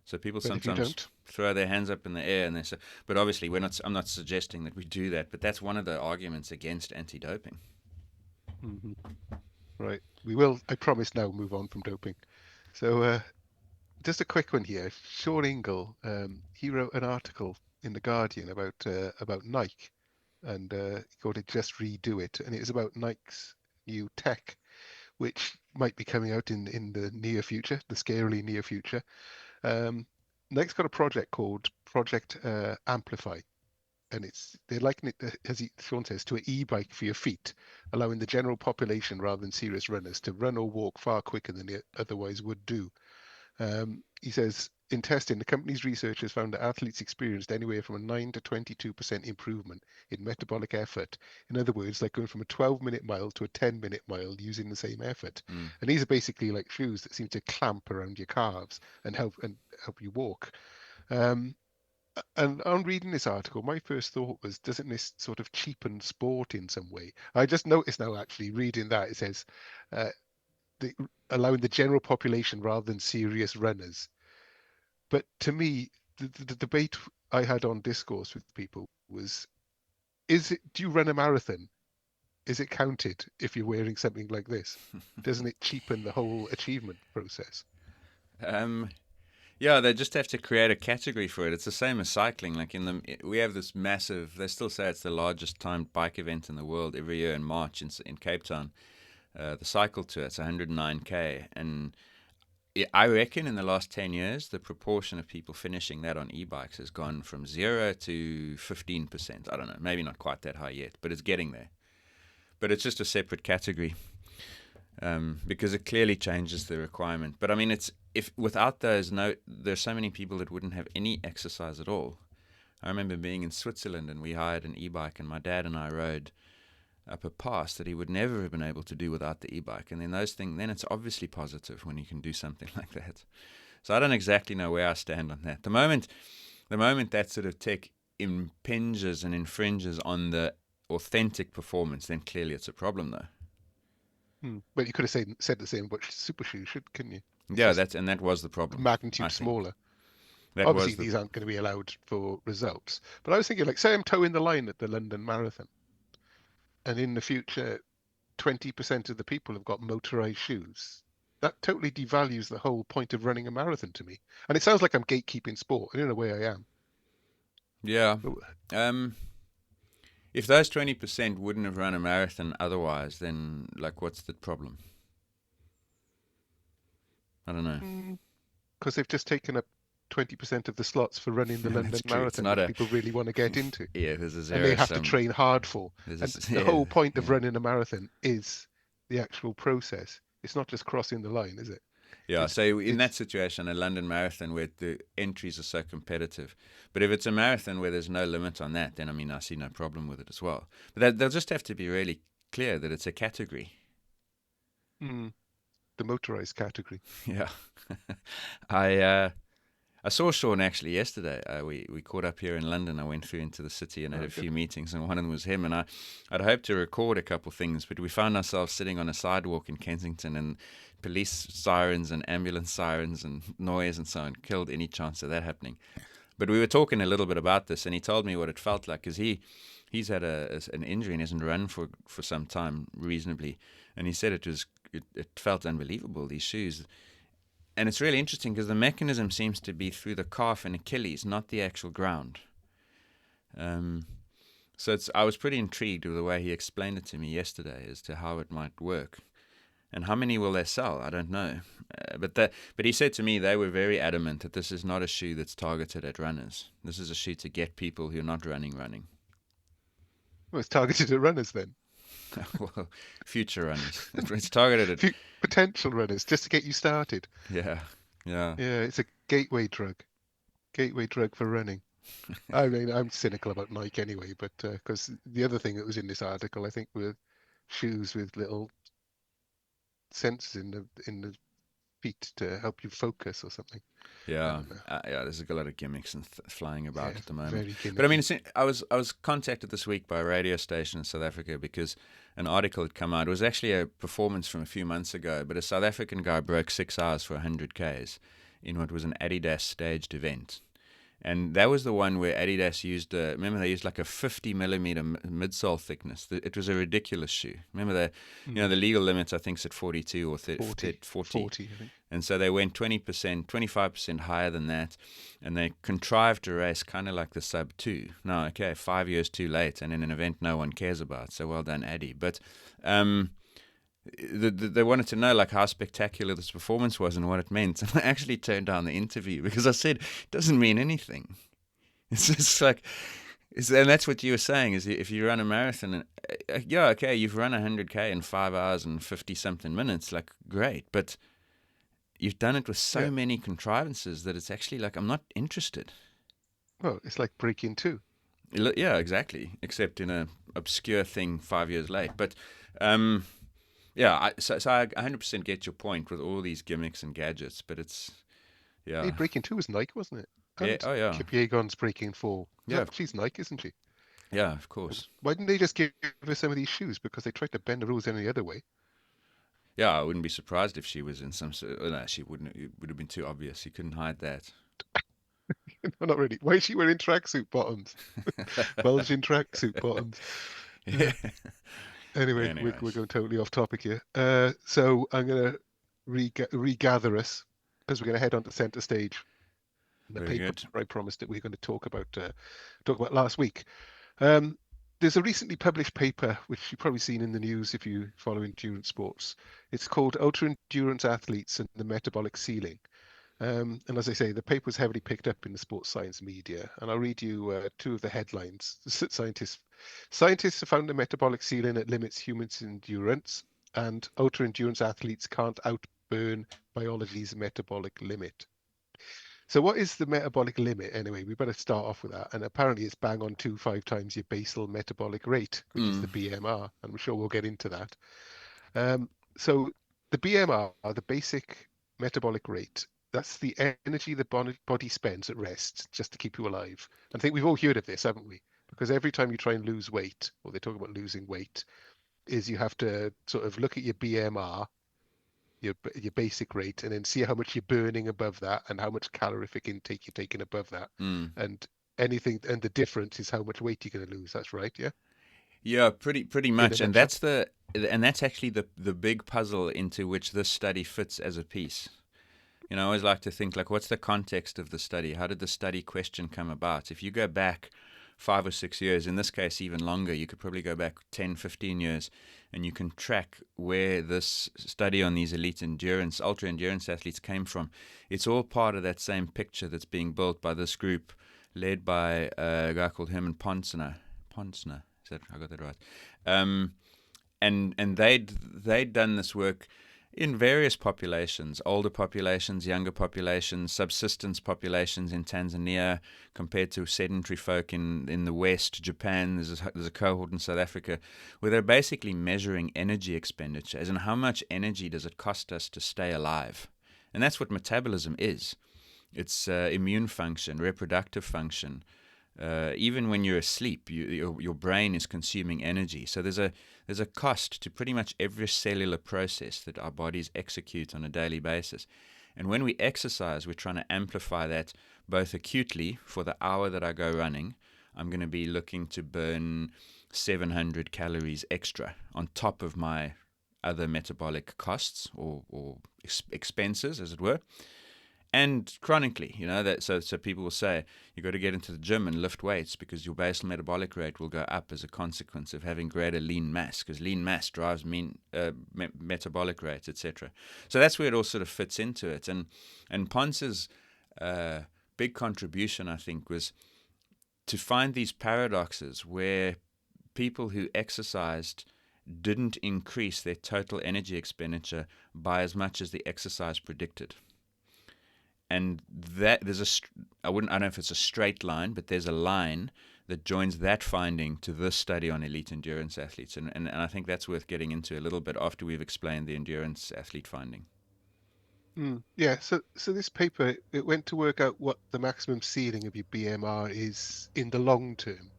So people But if you sometimes don't, throw their hands up in the air and they say, but obviously I'm not suggesting that we do that, but that's one of the arguments against anti-doping. hmm right, we will. I promise now move on from doping. So just a quick one here. Sean Ingle, he wrote an article in the Guardian about Nike, and he called it "Just Redo It," and it was about Nike's new tech, which might be coming out in the near future, the scarily near future. Um, Nike's got a project called Project Amplify, and they're likening it, Sean says, to an e-bike for your feet, allowing the general population rather than serious runners to run or walk far quicker than they otherwise would do. He says, in testing, the company's researchers found that athletes experienced anywhere from a 9 to 22% improvement in metabolic effort. In other words, like going from a 12-minute mile to a 10-minute mile using the same effort. Mm. And these are basically like shoes that seem to clamp around your calves and help you walk. Um, and on reading this article, my first thought was, doesn't this sort of cheapen sport in some way? I just noticed now, actually, reading that, it says, uh, the, allowing the general population rather than serious runners. But to me, the debate I had on Discourse with people was, do you run a marathon? Is it counted if you're wearing something like this? Doesn't it cheapen the whole achievement process? Um, yeah, they just have to create a category for it. It's the same as cycling. Like, we have this massive. They still say it's the largest timed bike event in the world every year in March in Cape Town. The cycle tour. It's 109k, and I reckon in the last 10 years, the proportion of people finishing that on e-bikes has gone from 0 to 15%. I don't know, maybe not quite that high yet, but it's getting there. But it's just a separate category because it clearly changes the requirement. But I mean, if without those, there's so many people that wouldn't have any exercise at all. I remember being in Switzerland and we hired an e-bike, and my dad and I rode up a pass that he would never have been able to do without the e-bike. And then then it's obviously positive when you can do something like that. So I don't exactly know where I stand on that. The moment that sort of tech impinges and infringes on the authentic performance, then clearly it's a problem, though. But you could have said the same about super shoes, couldn't you? It's Yeah, just that was the a problem, I magnitude think. smaller. That Obviously, was the these aren't going to be allowed for results. But I was thinking, like, say I'm towing the line at the London Marathon, and in the future, 20% of the people have got motorized shoes. That totally devalues the whole point of running a marathon to me. And it sounds like I'm gatekeeping sport, and in a way I am. Yeah. But, If those 20% wouldn't have run a marathon otherwise, then, like, what's the problem? I don't know. because they've just taken up 20% of the slots for running the London That's true. It's Marathon, not which people really want to get into. yeah, there's a And they zero have to sum. train hard for. And the whole point of yeah. running a marathon is the actual process. It's not just crossing the line, is it? Yeah, It's so in it's that situation, a London Marathon where the entries are so competitive. But if it's a marathon where there's no limit on that, then, I mean, I see no problem with it as well. But they'll just have to be really clear that it's a category. the motorized category. Yeah. I I saw Sean actually yesterday. We caught up here in London. I went through into the city and had a few meetings, and one of them was him. And I'd hoped to record a couple things, but we found ourselves sitting on a sidewalk in Kensington, and police sirens and ambulance sirens and noise and so on killed any chance of that happening. But we were talking a little bit about this, and he told me what it felt like, because he's had an injury and hasn't run for some time reasonably, and he said it felt unbelievable, these shoes. And it's really interesting because the mechanism seems to be through the calf and Achilles, not the actual ground. So I was pretty intrigued with the way he explained it to me yesterday as to how it might work. And how many will they sell? I don't know. But he said to me they were very adamant that this is not a shoe that's targeted at runners. This is a shoe to get people who are not running. Well, it's targeted at runners then. Well, future runners. It's targeted at potential runners, just to get you started. Yeah. Yeah, it's a gateway drug for running. I mean, I'm cynical about Nike anyway, but because the other thing that was in this article, I think, were shoes with little sensors in the feet to help you focus or something. Yeah, there's a lot of gimmicks and flying about at the moment. Very gimmicky. But I mean, I was contacted this week by a radio station in South Africa because an article had come out. It was actually a performance from a few months ago, but a South African guy broke 6 hours for 100 Ks in what was an Adidas staged event. And that was the one where Adidas used, remember they used like a 50 millimeter midsole thickness. It was a ridiculous shoe. Remember the legal limit I think is at 42 or 40. 40, I think. And so they went 20%, 25% higher than that, and they contrived to race kind of like the sub 2. Now, okay, 5 years too late, and in an event no one cares about. So well done, Addy. But they wanted to know like how spectacular this performance was and what it meant. And I actually turned down the interview because I said it doesn't mean anything. It's just like, and that's what you were saying is if you run a marathon, and okay, you've run 100K in 5 hours and 50 something minutes, like great, but you've done it with so many contrivances that it's actually like I'm not interested. Well, it's like breaking two. Yeah, exactly. Except in a obscure thing 5 years late, but. Yeah, so I 100% get your point with all these gimmicks and gadgets, but it's, yeah. Hey, Breaking 2 was Nike, wasn't it? And Yeah, oh yeah. Chepngetich Breaking 4. Yeah. She's Nike, isn't she? Yeah, of course. Why didn't they just give her some of these shoes? Because they tried to bend the rules any other way. Yeah, I wouldn't be surprised if she was in some sort of, no, she wouldn't, it would have been too obvious. You couldn't hide that. No, not really. Why is she wearing tracksuit bottoms? Bulging tracksuit bottoms. Yeah. Anyway, we're going totally off topic here. So I'm going to regather us because we're going to head on to centre stage. The Very paper good. I promised that we're going to talk about last week. There's a recently published paper which you've probably seen in the news if you follow endurance sports. It's called Ultra Endurance Athletes and the Metabolic Ceiling. And as I say, the paper was heavily picked up in the sports science media. And I'll read you two of the headlines. Scientists have found a metabolic ceiling that limits humans' endurance, and ultra endurance athletes can't outburn biology's metabolic limit. So what is the metabolic limit anyway? We better start off with that. And apparently it's bang on 5 times your basal metabolic rate, which is the BMR. And I'm sure we'll get into that. So the BMR, the basic metabolic rate, that's the energy the body spends at rest just to keep you alive. And I think we've all heard of this, haven't we? Because every time you try and lose weight, or they talk about losing weight, is you have to sort of look at your BMR, your basic rate, and then see how much you're burning above that and how much calorific intake you're taking above that. And the difference is how much weight you're going to lose. That's right, yeah? Yeah, pretty much. And that's actually the big puzzle into which this study fits as a piece. You know, I always like to think, like, what's the context of the study? How did the study question come about? If you go back 5 or 6 years, in this case even longer, you could probably go back 10, 15 years, and you can track where this study on these elite endurance, ultra endurance athletes came from. It's all part of that same picture that's being built by this group led by a guy called Herman Ponsner. I got that right. And they'd done this work in various populations, older populations, younger populations, subsistence populations in Tanzania compared to sedentary folk in the West, Japan. There's a cohort in South Africa where they're basically measuring energy expenditure, as in how much energy does it cost us to stay alive. And that's what metabolism is. It's immune function, reproductive function. Even when you're asleep, your brain is consuming energy. So there's a cost to pretty much every cellular process that our bodies execute on a daily basis. And when we exercise, we're trying to amplify that both acutely. For the hour that I go running, I'm going to be looking to burn 700 calories extra on top of my other metabolic costs or expenses, as it were. And chronically, so people will say you got to get into the gym and lift weights because your basal metabolic rate will go up as a consequence of having greater lean mass, because lean mass drives metabolic rate, etc. So that's where it all sort of fits into it. And Ponce's big contribution, I think, was to find these paradoxes where people who exercised didn't increase their total energy expenditure by as much as the exercise predicted. And that I don't know if it's a straight line, but there's a line that joins that finding to this study on elite endurance athletes. And I think that's worth getting into a little bit after we've explained the endurance athlete finding. Yeah, so this paper, it went to work out what the maximum ceiling of your BMR is in the long term.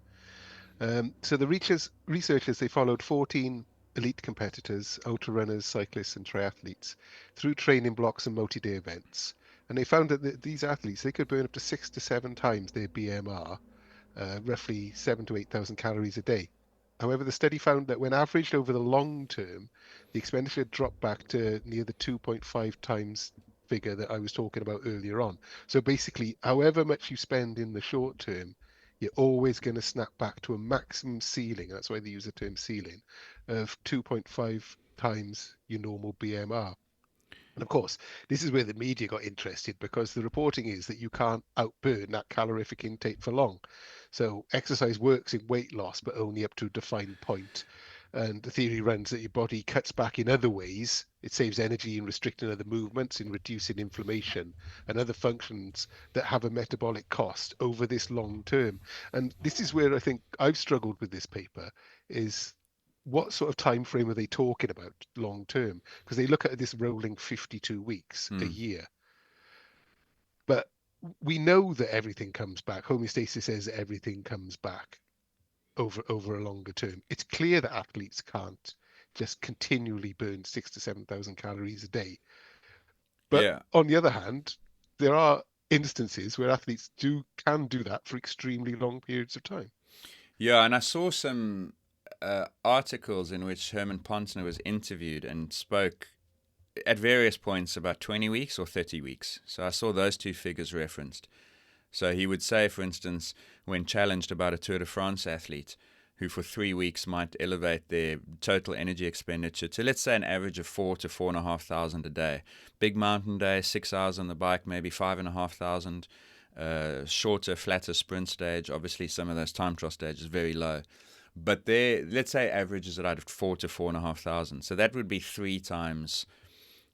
So the researchers, they followed 14 elite competitors, ultra runners, cyclists, and triathletes through training blocks and multi-day events. And they found that these athletes, they could burn up to 6 to 7 times their BMR, roughly 7 to 8,000 calories a day. However, the study found that when averaged over the long term, the expenditure dropped back to near the 2.5 times figure that I was talking about earlier on. So basically, however much you spend in the short term, you're always going to snap back to a maximum ceiling. That's why they use the term ceiling of 2.5 times your normal BMR. And of course, this is where the media got interested, because the reporting is that you can't outburn that calorific intake for long. So exercise works in weight loss, but only up to a defined point. And the theory runs that your body cuts back in other ways. It saves energy in restricting other movements, in reducing inflammation and other functions that have a metabolic cost over this long term. And this is where I think I've struggled with this paper, is what sort of time frame are they talking about long term? Because they look at this rolling 52 weeks, a year. But we know that everything comes back. Homeostasis says that everything comes back over a longer term. It's clear that athletes can't just continually burn 6 to 7,000 calories a day. But on the other hand, there are instances where athletes can do that for extremely long periods of time. Yeah, and I saw some articles in which Herman Ponsner was interviewed and spoke at various points about 20 weeks or 30 weeks. So I saw those two figures referenced. So he would say, for instance, when challenged about a Tour de France athlete who for 3 weeks might elevate their total energy expenditure to, let's say, an average of 4 to 4,500 a day. Big mountain day, 6 hours on the bike, maybe 5,500. Shorter, flatter sprint stage. Obviously, some of those time trial stages very low. But let's say averages it out of 4 to 4,500. So that would be 3 times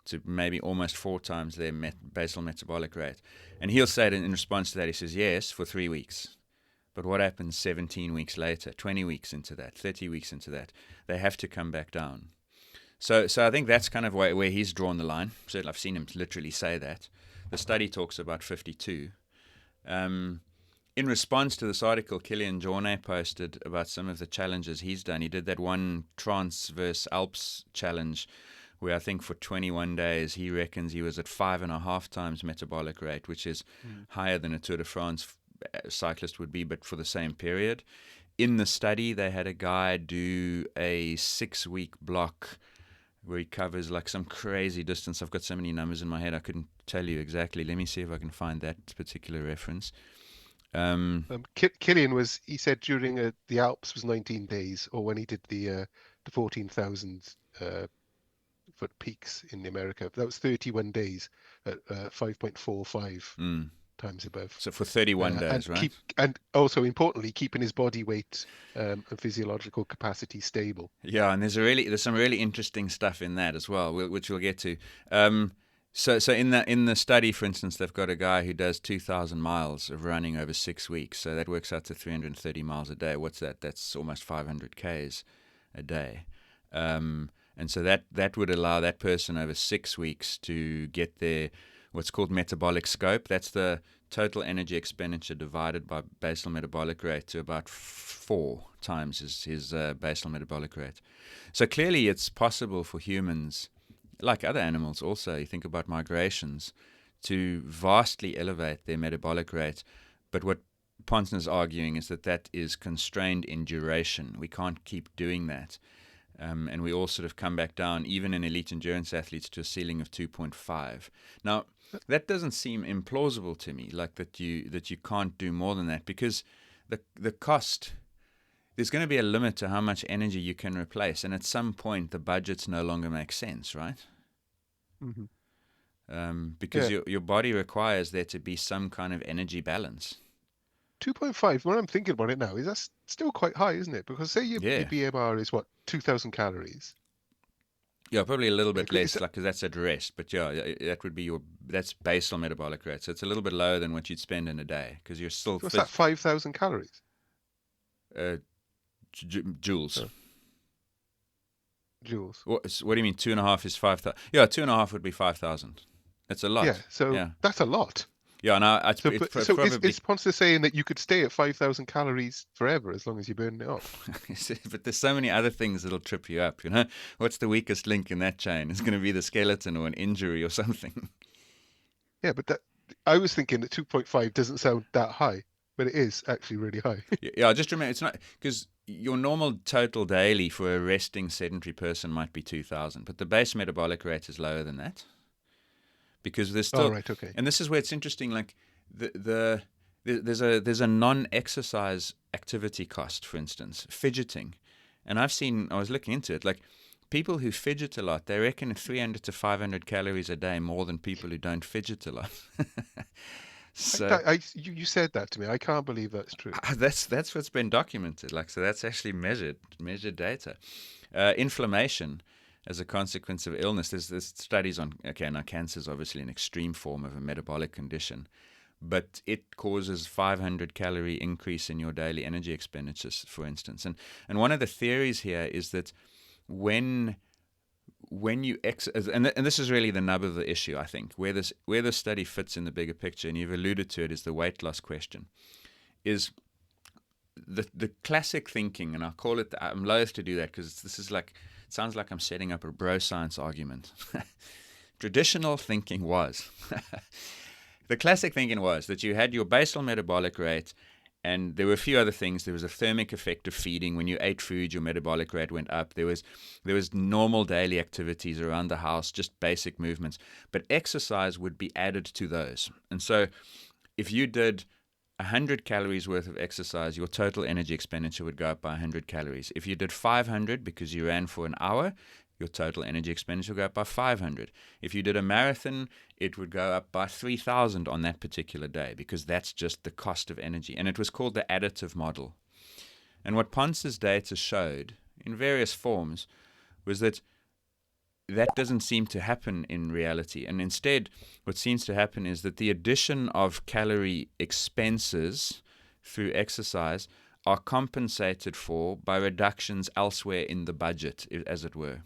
to maybe almost 4 times their basal metabolic rate. And he'll say in response to that, he says, yes, for 3 weeks. But what happens 17 weeks later, 20 weeks into that, 30 weeks into that? They have to come back down. So I think that's kind of where he's drawn the line. So I've seen him literally say that. The study talks about 52. In response to this article, Kilian Jornet posted about some of the challenges he's done. He did that one Transverse Alps challenge where I think for 21 days he reckons he was at 5.5 times metabolic rate, which is higher than a Tour de France cyclist would be, but for the same period. In the study, they had a guy do a 6-week block where he covers like some crazy distance. I've got so many numbers in my head I couldn't tell you exactly. Let me see if I can find that particular reference. Kilian he said during the Alps was 19 days, or when he did the 14,000 foot peaks in America, that was 31 days at 5.45 times above. So for 31 days, right? And also importantly, keeping his body weight and physiological capacity stable. Yeah, and there's some really interesting stuff in that as well, which we'll get to. So in the study, for instance, they've got a guy who does 2,000 miles of running over 6 weeks. So that works out to 330 miles a day. What's that? That's almost 500 Ks a day. And so that would allow that person over 6 weeks to get their what's called metabolic scope. That's the total energy expenditure divided by basal metabolic rate to about 4 times his basal metabolic rate. So clearly it's possible for humans, like other animals also, you think about migrations, to vastly elevate their metabolic rate. But what Ponson's arguing is that is constrained in duration. We can't keep doing that. And we all sort of come back down, even in elite endurance athletes, to a ceiling of 2.5. Now, that doesn't seem implausible to me, like that you can't do more than that, because the cost, there's going to be a limit to how much energy you can replace, and at some point the budgets no longer make sense, right? Mm-hmm. Because your body requires there to be some kind of energy balance. 2.5, when I'm thinking about it now, is that still quite high, isn't it? Because say your BMR is, 2,000 calories. Yeah, probably a little bit less, because that's at rest. But yeah, that would be that's basal metabolic rate. So it's a little bit lower than what you'd spend in a day, because you're still... What's that, 5,000 calories? Joules. Oh. Joules. What do you mean 2.5 is 5,000? Yeah, 2.5 would be 5,000. That's a lot. Yeah, so that's a lot. Yeah, no, is Ponce saying that you could stay at 5,000 calories forever as long as you burn it off? But there's so many other things that'll trip you up, What's the weakest link in that chain? It's going to be the skeleton or an injury or something. Yeah, but I was thinking that 2.5 doesn't sound that high, but it is actually really high. Yeah, just remember, it's not, because your normal total daily for a resting sedentary person might be 2,000, but the base metabolic rate is lower than that. Because there's still, and this is where it's interesting. Like there's a non-exercise activity cost, for instance, fidgeting, and I was looking into it. Like people who fidget a lot, they reckon 300 to 500 calories a day more than people who don't fidget a lot. So you said that to me. I can't believe that's true. That's what's been documented. Like, so that's actually measured data. Inflammation as a consequence of illness. There's studies on, now cancer is obviously an extreme form of a metabolic condition, but it causes 500 calorie increase in your daily energy expenditures, for instance. And one of the theories here is that when you and this is really the nub of the issue, I think, where this study fits in the bigger picture, and you've alluded to it, is the weight loss question, is the classic thinking, and I'll call it, I'm loath to do that because this is like, it sounds like I'm setting up a bro science argument. Traditional thinking was, the classic thinking was that you had your basal metabolic rate, and there were a few other things. There was a thermic effect of feeding. When you ate food, your metabolic rate went up. There was normal daily activities around the house, just basic movements. But exercise would be added to those. And so if you did 100 calories worth of exercise, your total energy expenditure would go up by 100 calories. If you did 500 because you ran for an hour, your total energy expenditure would go up by 500. If you did a marathon, it would go up by 3,000 on that particular day, because that's just the cost of energy. And it was called the additive model. And what Ponce's data showed in various forms was that doesn't seem to happen in reality. And instead, what seems to happen is that the addition of calorie expenses through exercise are compensated for by reductions elsewhere in the budget, as it were.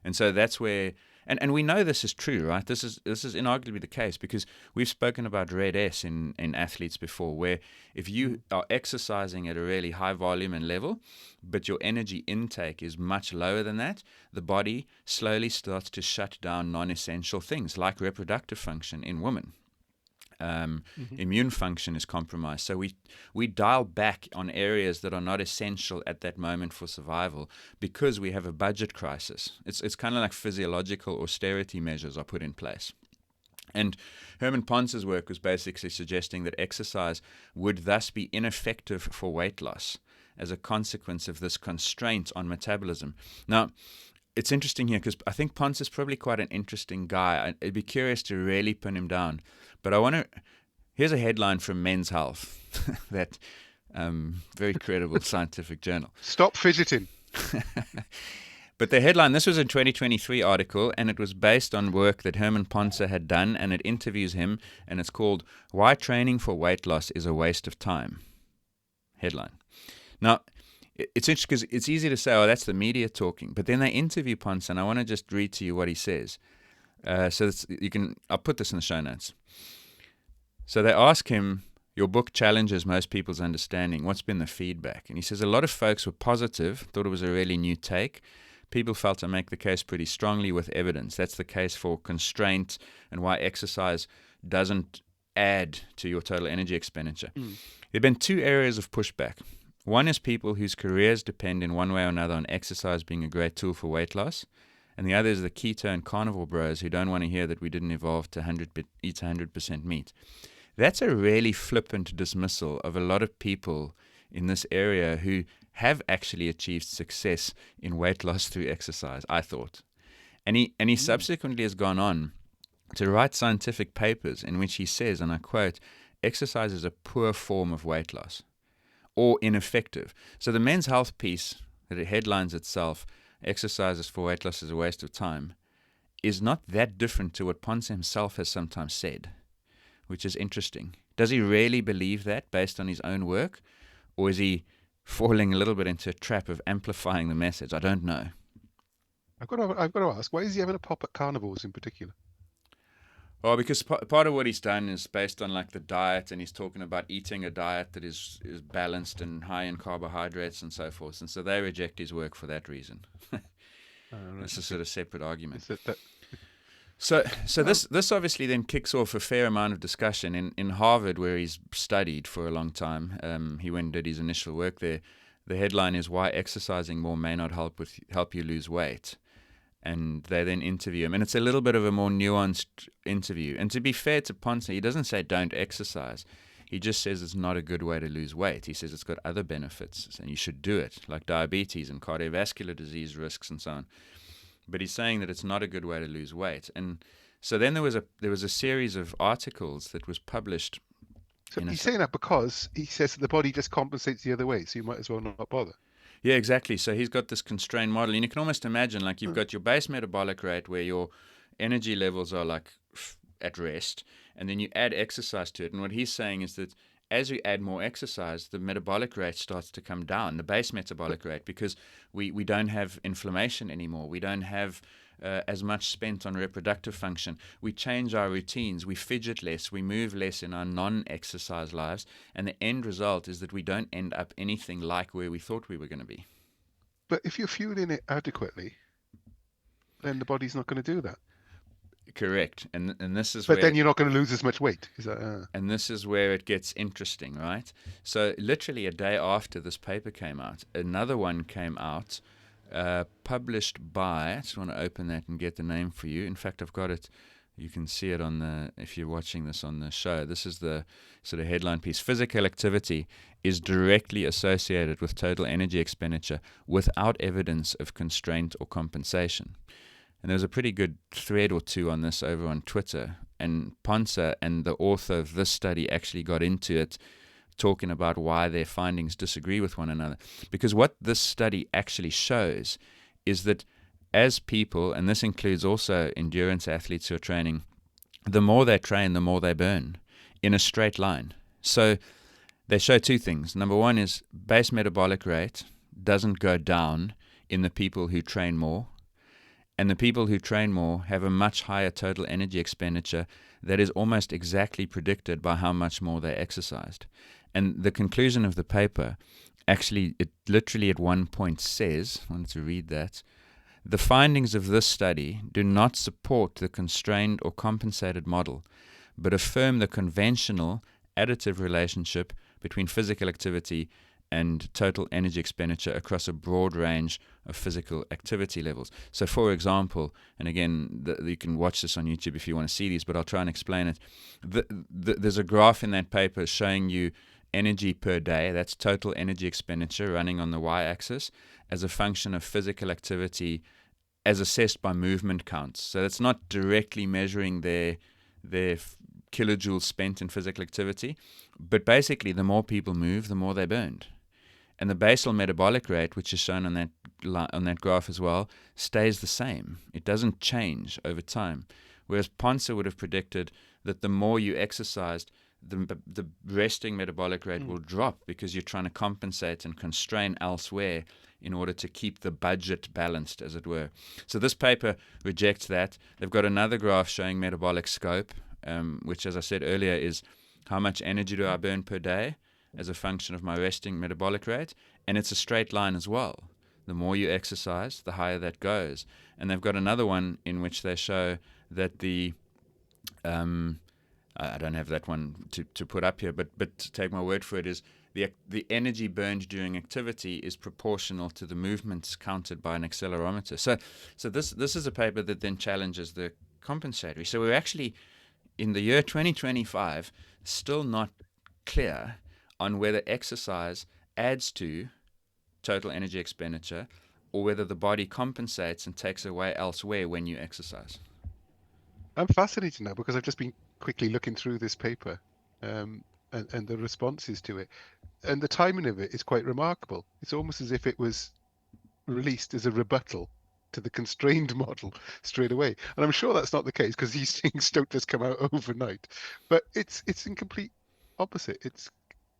And so that's where, and we know this is true, right? This is inarguably the case, because we've spoken about red S in athletes before, where if you are exercising at a really high volume and level, but your energy intake is much lower than that, the body slowly starts to shut down non-essential things like reproductive function in women. Immune function is compromised. So we dial back on areas that are not essential at that moment for survival because we have a budget crisis. It's kind of like physiological austerity measures are put in place. And Herman Ponce's work was basically suggesting that exercise would thus be ineffective for weight loss as a consequence of this constraint on metabolism. Now, it's interesting here because I think Ponce is probably quite an interesting guy. I'd be curious to really pin him down. But here's a headline from Men's Health, that very credible scientific journal. Stop fidgeting. But the headline, this was a 2023 article, and it was based on work that Herman Ponce had done, and it interviews him, and it's called "Why Training for Weight Loss is a Waste of Time." Headline. Now, it's interesting because it's easy to say, oh, that's the media talking. But then they interview Ponce, and I want to just read to you what he says. I'll put this in the show notes. So they ask him, your book challenges most people's understanding. What's been the feedback? And he says a lot of folks were positive, thought it was a really new take. People felt I make the case pretty strongly with evidence. That's the case for constraint and why exercise doesn't add to your total energy expenditure. There have been two areas of pushback. One is people whose careers depend in one way or another on exercise being a great tool for weight loss. And the other is the keto and carnivore bros who don't want to hear that we didn't evolve to eat 100% meat. That's a really flippant dismissal of a lot of people in this area who have actually achieved success in weight loss through exercise, I thought. And he subsequently has gone on to write scientific papers in which he says, and I quote, exercise is a poor form of weight loss or ineffective. So the Men's Health piece that it headlines itself, exercises for weight loss is a waste of time, is not that different to what Ponce himself has sometimes said, which is interesting. Does he really believe that based on his own work? Or is he falling a little bit into a trap of amplifying the message? I don't know. I've got to ask, why is he having a pop at carnivores in particular? Well, because part of what he's done is based on like the diet, and he's talking about eating a diet that is balanced and high in carbohydrates and so forth. And so they reject his work for that reason. It's a sort of separate argument. So this obviously then kicks off a fair amount of discussion in Harvard, where he's studied for a long time. He went and did his initial work there. The headline is why exercising more may not help you lose weight. And they then interview him. And it's a little bit of a more nuanced interview. And to be fair to Ponce, he doesn't say don't exercise. He just says it's not a good way to lose weight. He says it's got other benefits and you should do it, like diabetes and cardiovascular disease risks and so on. But he's saying that it's not a good way to lose weight. And so then there was a series of articles that was published. So he's saying that because he says that the body just compensates the other way, so you might as well not bother. Yeah, exactly. So he's got this constrained model. And you can almost imagine, like, you've got your base metabolic rate where your energy levels are, like, at rest. And then you add exercise to it. And what he's saying is that as we add more exercise, the metabolic rate starts to come down, the base metabolic rate, because we don't have inflammation anymore. We don't have as much spent on reproductive function. We change our routines. We fidget less. We move less in our non-exercise lives. And the end result is that we don't end up anything like where we thought we were going to be. But if you're fueling it adequately, then the body's not going to do that. Correct. And this is But then you're not going to lose as much weight. Is that, And this is where it gets interesting, right? So literally a day after this paper came out, another one came out, published by, I just want to open that and get the name for you. In fact, I've got it. You can see it if you're watching this on the show. This is the sort of headline piece. Physical activity is directly associated with total energy expenditure without evidence of constraint or compensation. And there's a pretty good thread or two on this over on Twitter. And Ponce and the author of this study actually got into it, talking about why their findings disagree with one another. Because what this study actually shows is that as people, and this includes also endurance athletes who are training, the more they train, the more they burn in a straight line. So they show two things. Number one is base metabolic rate doesn't go down in the people who train more. And the people who train more have a much higher total energy expenditure that is almost exactly predicted by how much more they exercised. And the conclusion of the paper, actually, it literally at one point says, I wanted to read that, the findings of this study do not support the constrained or compensated model, but affirm the conventional additive relationship between physical activity and total energy expenditure across a broad range of physical activity levels. So, for example, and again, you can watch this on YouTube if you want to see these, but I'll try and explain it. There's a graph in that paper showing you energy per day, that's total energy expenditure running on the y-axis, as a function of physical activity as assessed by movement counts. So it's not directly measuring their kilojoules spent in physical activity, but basically the more people move, the more they burned. And the basal metabolic rate, which is shown on that graph as well, stays the same. It doesn't change over time. Whereas Ponce would have predicted that the more you exercised, the resting metabolic rate will drop because you're trying to compensate and constrain elsewhere in order to keep the budget balanced, as it were. So this paper rejects that. They've got another graph showing metabolic scope, which, as I said earlier, is how much energy do I burn per day as a function of my resting metabolic rate, and it's a straight line as well. The more you exercise, the higher that goes. And they've got another one in which they show that the I don't have that one to put up here, but to take my word for it, is the energy burned during activity is proportional to the movements counted by an accelerometer. So this is a paper that then challenges the compensatory. So we're actually, in the year 2025, still not clear on whether exercise adds to total energy expenditure or whether the body compensates and takes away elsewhere when you exercise. I'm fascinated now because I've just been quickly looking through this paper and the responses to it. And the timing of it is quite remarkable. It's almost as if it was released as a rebuttal to the constrained model straight away. And I'm sure that's not the case because these things don't just come out overnight. But it's in complete opposite. It's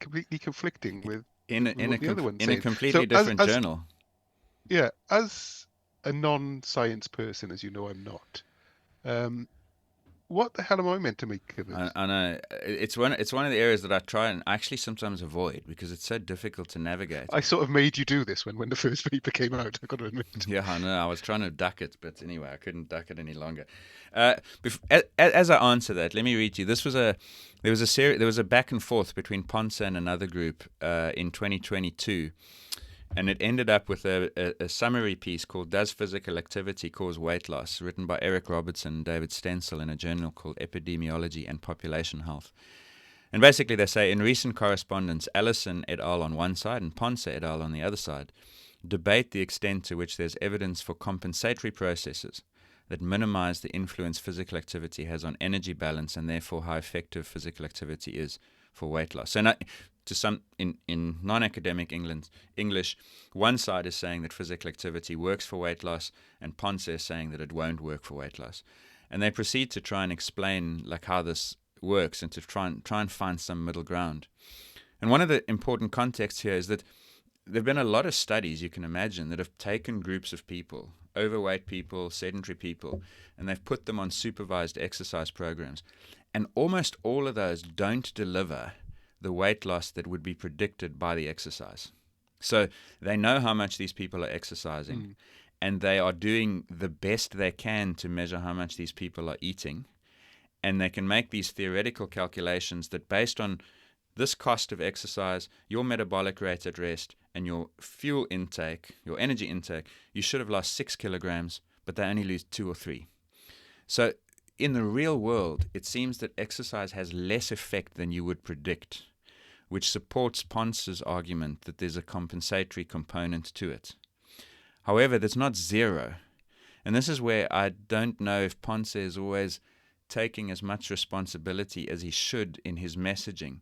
completely conflicting with the other one. In a completely different journal. Yeah, as a non-science person, as you know I'm not, what the hell am I meant to make of it? I know it's one of the areas that I try and actually sometimes avoid because it's so difficult to navigate. I sort of made you do this when the first paper came out, I've got to admit. Yeah, I know. I was trying to duck it, but anyway, I couldn't duck it any longer. As I answer that, let me read you. There was a back and forth between Ponce and another group in 2022. And it ended up with a summary piece called Does Physical Activity Cause Weight Loss?, written by Eric Robertson and David Stenzel in a journal called Epidemiology and Population Health. And basically they say, in recent correspondence, Allison et al. On one side and Ponce et al. On the other side debate the extent to which there's evidence for compensatory processes that minimize the influence physical activity has on energy balance and therefore how effective physical activity is for weight loss. So to some in non-academic English, one side is saying that physical activity works for weight loss, and Ponce is saying that it won't work for weight loss. And they proceed to try and explain like how this works and to try and find some middle ground. And one of the important contexts here is that there have been a lot of studies, you can imagine, that have taken groups of people, overweight people, sedentary people, and they've put them on supervised exercise programs. And almost all of those don't deliver the weight loss that would be predicted by the exercise. So they know how much these people are exercising, and they are doing the best they can to measure how much these people are eating. And they can make these theoretical calculations that based on this cost of exercise, your metabolic rate at rest, and your fuel intake, your energy intake, you should have lost 6 kilograms, but they only lose 2 or 3. So in the real world, it seems that exercise has less effect than you would predict, which supports Ponce's argument that there's a compensatory component to it. However, that's not zero. And this is where I don't know if Ponce is always taking as much responsibility as he should in his messaging.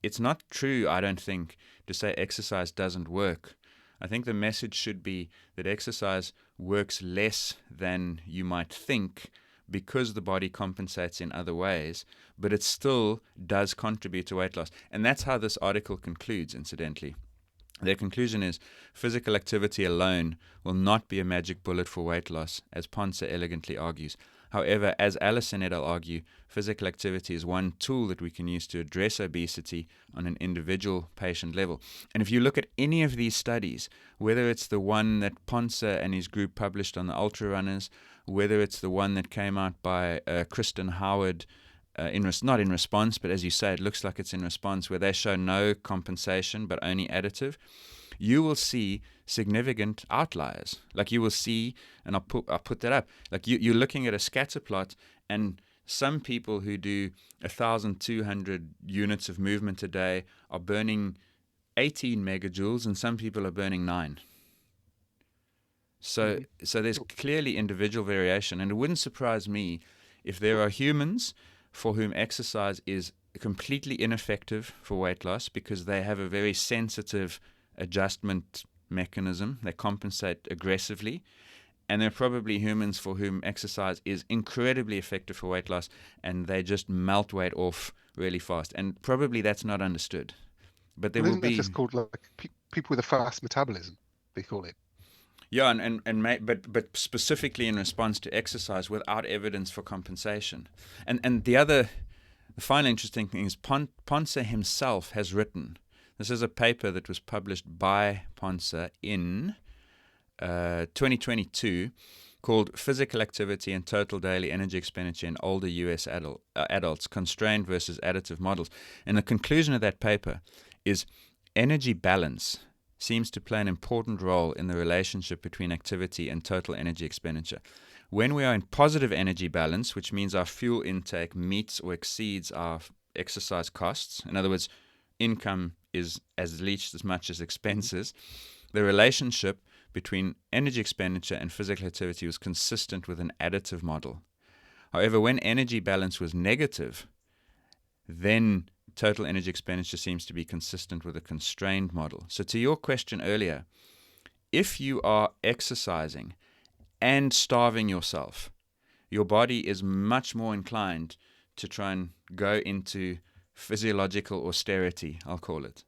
It's not true, I don't think, to say exercise doesn't work. I think the message should be that exercise works less than you might think because the body compensates in other ways, but it still does contribute to weight loss. And that's how this article concludes, incidentally. Their conclusion is physical activity alone will not be a magic bullet for weight loss, as Ponce elegantly argues. However, as Allison et al. Argue, physical activity is one tool that we can use to address obesity on an individual patient level. And if you look at any of these studies, whether it's the one that Ponce and his group published on the ultra runners, whether it's the one that came out by Kristen Howard, not in response, but as you say, it looks like it's in response, where they show no compensation but only additive, you will see significant outliers. Like you will see, and I'll put that up, like you're looking at a scatter plot, and some people who do 1,200 units of movement a day are burning 18 megajoules, and some people are burning 9. So there's clearly individual variation, and it wouldn't surprise me if there are humans for whom exercise is completely ineffective for weight loss because they have a very sensitive adjustment mechanism. They compensate aggressively. And there are probably humans for whom exercise is incredibly effective for weight loss, and they just melt weight off really fast. And probably that's not understood. But there Well, will isn't that be, just called like people with a fast metabolism? They call it. yeah, but specifically in response to exercise without evidence for compensation. And the final interesting thing is Ponce himself has written. This is a paper that was published by Ponce in 2022 called Physical Activity and Total Daily Energy Expenditure in Older U.S. Adults, Constrained versus Additive Models. And the conclusion of that paper is energy balance seems to play an important role in the relationship between activity and total energy expenditure. When we are in positive energy balance, which means our fuel intake meets or exceeds our exercise costs, in other words, income is as leached as much as expenses, the relationship between energy expenditure and physical activity was consistent with an additive model. However, when energy balance was negative, then total energy expenditure seems to be consistent with a constrained model. So to your question earlier, if you are exercising and starving yourself, your body is much more inclined to try and go into physiological austerity, I'll call it.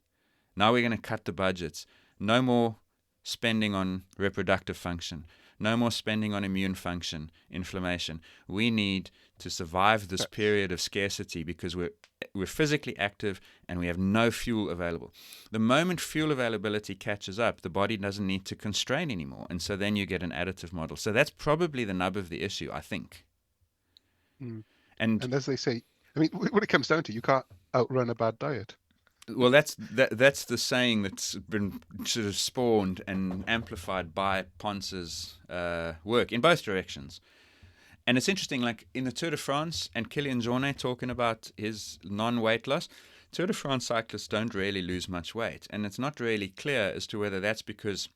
Now we're going to cut the budgets. No more spending on reproductive function. No more spending on immune function, inflammation. We need to survive this period of scarcity because we're physically active and we have no fuel available. The moment fuel availability catches up, the body doesn't need to constrain anymore. And so then you get an additive model. So that's probably the nub of the issue, I think. Mm. And And as they say, I mean, what it comes down to, you can't outrun a bad diet. well, that's the saying that's been sort of spawned and amplified by Ponce's work in both directions. And it's interesting, like in the Tour de France and Kilian Jornet talking about his non-weight loss, Tour de France cyclists don't really lose much weight. And it's not really clear as to whether that's because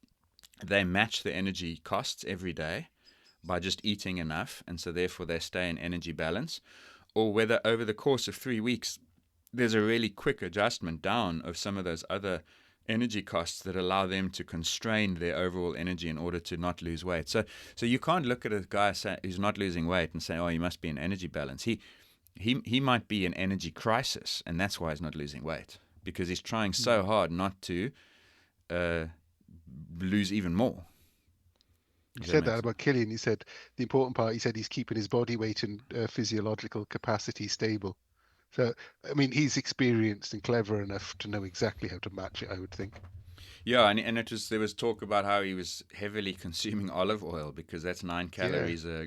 they match the energy costs every day by just eating enough, and so therefore they stay in energy balance, or whether over the course of 3 weeks there's a really quick adjustment down of some of those other energy costs that allow them to constrain their overall energy in order to not lose weight. So you can't look at a guy who's not losing weight and say, oh, he must be in energy balance. He might be in energy crisis, and that's why he's not losing weight, because he's trying so hard not to lose even more. You said that about Killian. You said the important part, he said he's keeping his body weight and physiological capacity stable. So, I mean, he's experienced and clever enough to know exactly how to match it, I would think. Yeah, and there was talk about how he was heavily consuming olive oil because that's 9 calories a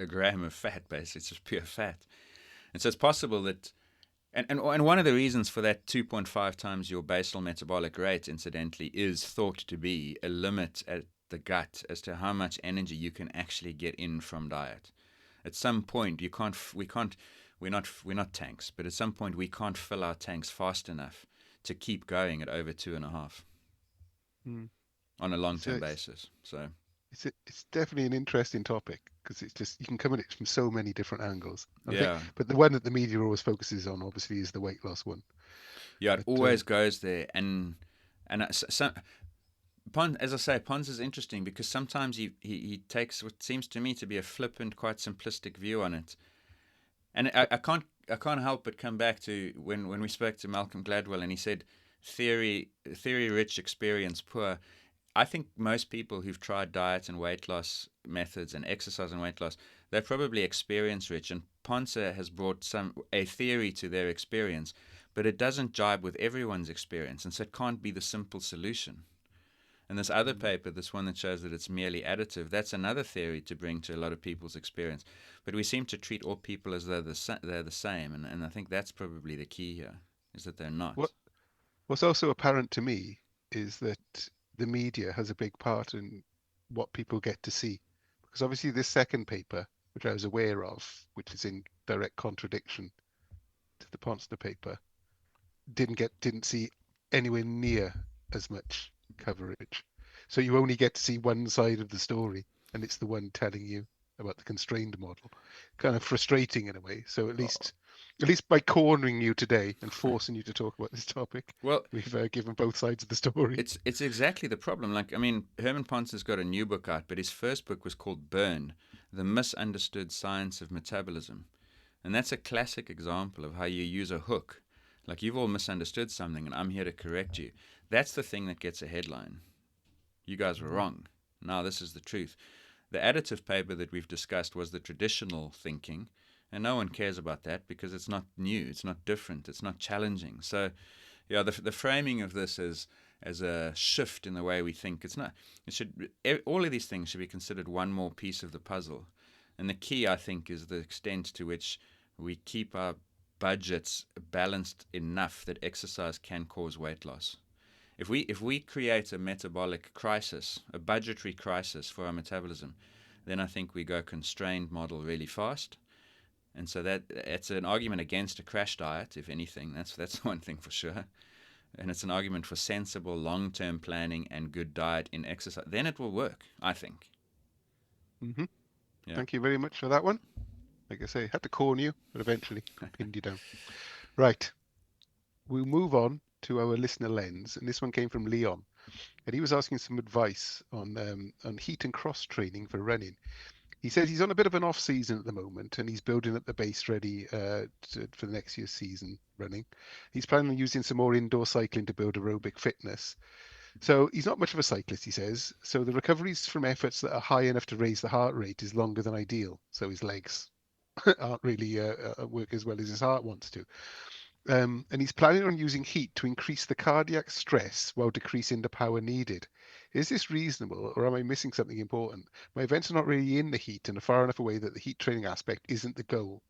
gram of fat, basically. It's just pure fat. And so it's possible that, and one of the reasons for that 2.5 times your basal metabolic rate, incidentally, is thought to be a limit at the gut as to how much energy you can actually get in from diet. At some point, we're not tanks, but at some point we can't fill our tanks fast enough to keep going at over 2.5 on a long-term basis. So it's definitely an interesting topic because it's just you can come at it from so many different angles. But the one that the media always focuses on, obviously, is the weight loss one. Yeah, it always goes there, and as I say, Pons is interesting because sometimes he takes what seems to me to be a flippant, quite simplistic view on it. And I can't help but come back to when we spoke to Malcolm Gladwell and he said theory rich, experience poor. I think most people who've tried diet and weight loss methods and exercise and weight loss, they're probably experience rich. And Ponce has brought a theory to their experience, but it doesn't jibe with everyone's experience, and so it can't be the simple solution. And this other paper, this one that shows that it's merely additive, that's another theory to bring to a lot of people's experience. But we seem to treat all people as though they're the same, and I think that's probably the key here, is that they're not. What's also apparent to me is that the media has a big part in what people get to see. Because obviously this second paper, which I was aware of, which is in direct contradiction to the Ponsner paper, didn't see anywhere near as much coverage. So you only get to see one side of the story, and it's the one telling you about the constrained model. Kind of frustrating in a way. So at Oh, least by cornering you today and forcing you to talk about this topic, well, we've given both sides of the story. it's exactly the problem. Like, I mean, Herman Ponce's got a new book out, but his first book was called Burn: The Misunderstood Science of Metabolism. And that's a classic example of how you use a hook. Like, you've all misunderstood something, and I'm here to correct you. That's the thing that gets a headline. You guys were wrong. Now this is the truth. The additive paper that we've discussed was the traditional thinking, and no one cares about that because it's not new, it's not different, it's not challenging. So, yeah, the framing of this as a shift in the way we think. It's not. It should. All of these things should be considered one more piece of the puzzle, and the key, I think, is the extent to which we keep our budgets balanced enough that exercise can cause weight loss. If we create a metabolic crisis, a budgetary crisis for our metabolism, then I think we go constrained model really fast. And so it's an argument against a crash diet, if anything. That's one thing for sure. And it's an argument for sensible long-term planning and good diet in exercise. Then it will work, I think. Mm-hmm. Yeah. Thank you very much for that one. Like I say, had to corner you, but eventually pinned you down. Right. We'll move on to our listener lens, and this one came from Leon, and he was asking some advice on heat and cross training for running. He says he's on a bit of an off season at the moment, and he's building up the base ready for the next year's season running. He's planning on using some more indoor cycling to build aerobic fitness. So he's not much of a cyclist, he says. So the recoveries from efforts that are high enough to raise the heart rate is longer than ideal. So his legs aren't really work as well as his heart wants to. And he's planning on using heat to increase the cardiac stress while decreasing the power needed. Is this reasonable, or am I missing something important? My events are not really in the heat and are far enough away that the heat training aspect isn't the goal.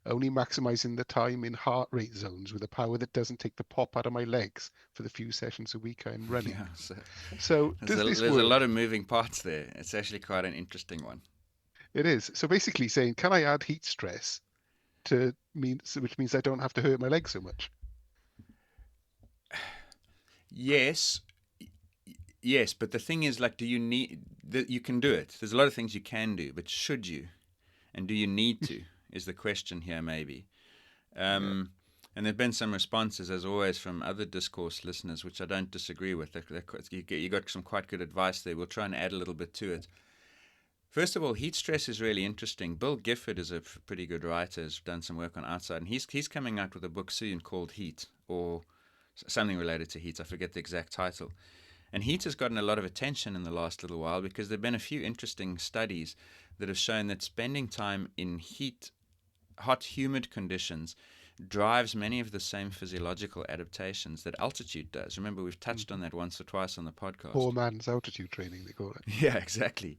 Only maximizing the time in heart rate zones with a power that doesn't take the pop out of my legs for the few sessions a week I'm running. Yeah. So does this there's work? a lot of moving parts there. It's actually quite an interesting one. It is. So basically saying, can I add heat stress which means I don't have to hurt my legs so much? Yes, but the thing is, like, do you need that? You can do it. There's a lot of things you can do, but should you? And do you need to? Is the question here, maybe. And there have been some responses, as always, from other discourse listeners, which I don't disagree with. You got some quite good advice there. We'll try and add a little bit to it. First of all, heat stress is really interesting. Bill Gifford is a pretty good writer, has done some work on Outside, and he's coming out with a book soon called Heat, or something related to heat. I forget the exact title. And heat has gotten a lot of attention in the last little while because there have been a few interesting studies that have shown that spending time in hot, humid conditions drives many of the same physiological adaptations that altitude does. Remember, we've touched on that once or twice on the podcast. Poor man's altitude training, they call it. Yeah, exactly.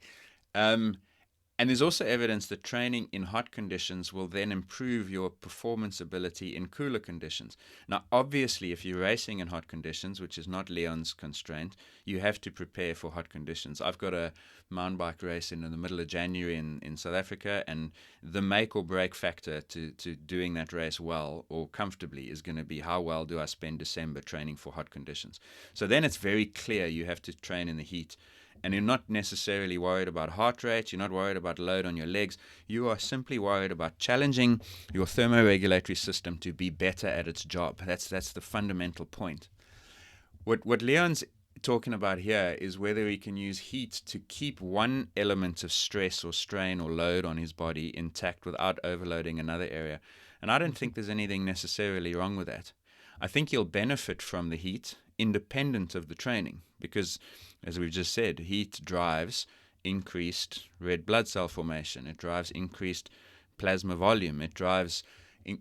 And there's also evidence that training in hot conditions will then improve your performance ability in cooler conditions. Now, obviously, if you're racing in hot conditions, which is not Leon's constraint, you have to prepare for hot conditions. I've got a mountain bike race in the middle of January in South Africa, and the make or break factor to doing that race well or comfortably is going to be how well do I spend December training for hot conditions. So then it's very clear you have to train in the heat. And you're not necessarily worried about heart rate. You're not worried about load on your legs. You are simply worried about challenging your thermoregulatory system to be better at its job. That's the fundamental point. What Leon's talking about here is whether he can use heat to keep one element of stress or strain or load on his body intact without overloading another area. And I don't think there's anything necessarily wrong with that. I think you'll benefit from the heat independent of the training because, as we've just said, heat drives increased red blood cell formation. It drives increased plasma volume. It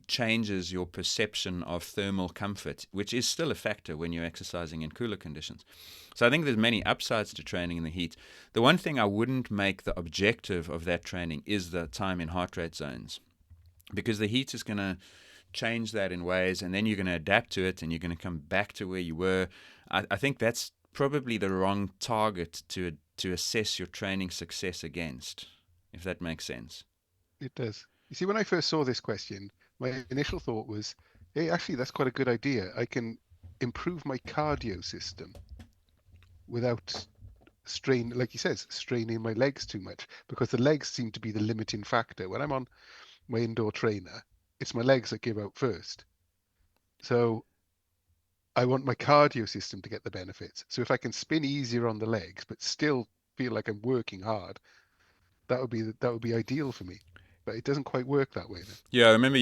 changes your perception of thermal comfort, which is still a factor when you're exercising in cooler conditions. So I think there's many upsides to training in the heat. The one thing I wouldn't make the objective of that training is the time in heart rate zones, because the heat is going to change that in ways, and then you're going to adapt to it, and you're going to come back to where you were. I think that's probably the wrong target to assess your training success against, if that makes sense. It does. You see, when I first saw this question, my initial thought was, hey, actually, that's quite a good idea. I can improve my cardio system without strain, like he says, straining my legs too much, because the legs seem to be the limiting factor. When I'm on my indoor trainer, it's my legs that give out first. So I want my cardio system to get the benefits. So if I can spin easier on the legs, but still feel like I'm working hard, that would be ideal for me. But it doesn't quite work that way then. Yeah, remember,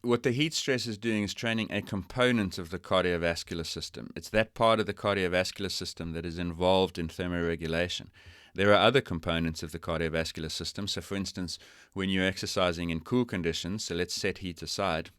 what the heat stress is doing is training a component of the cardiovascular system. It's that part of the cardiovascular system that is involved in thermoregulation. There are other components of the cardiovascular system. So, for instance, when you're exercising in cool conditions, so let's set heat aside,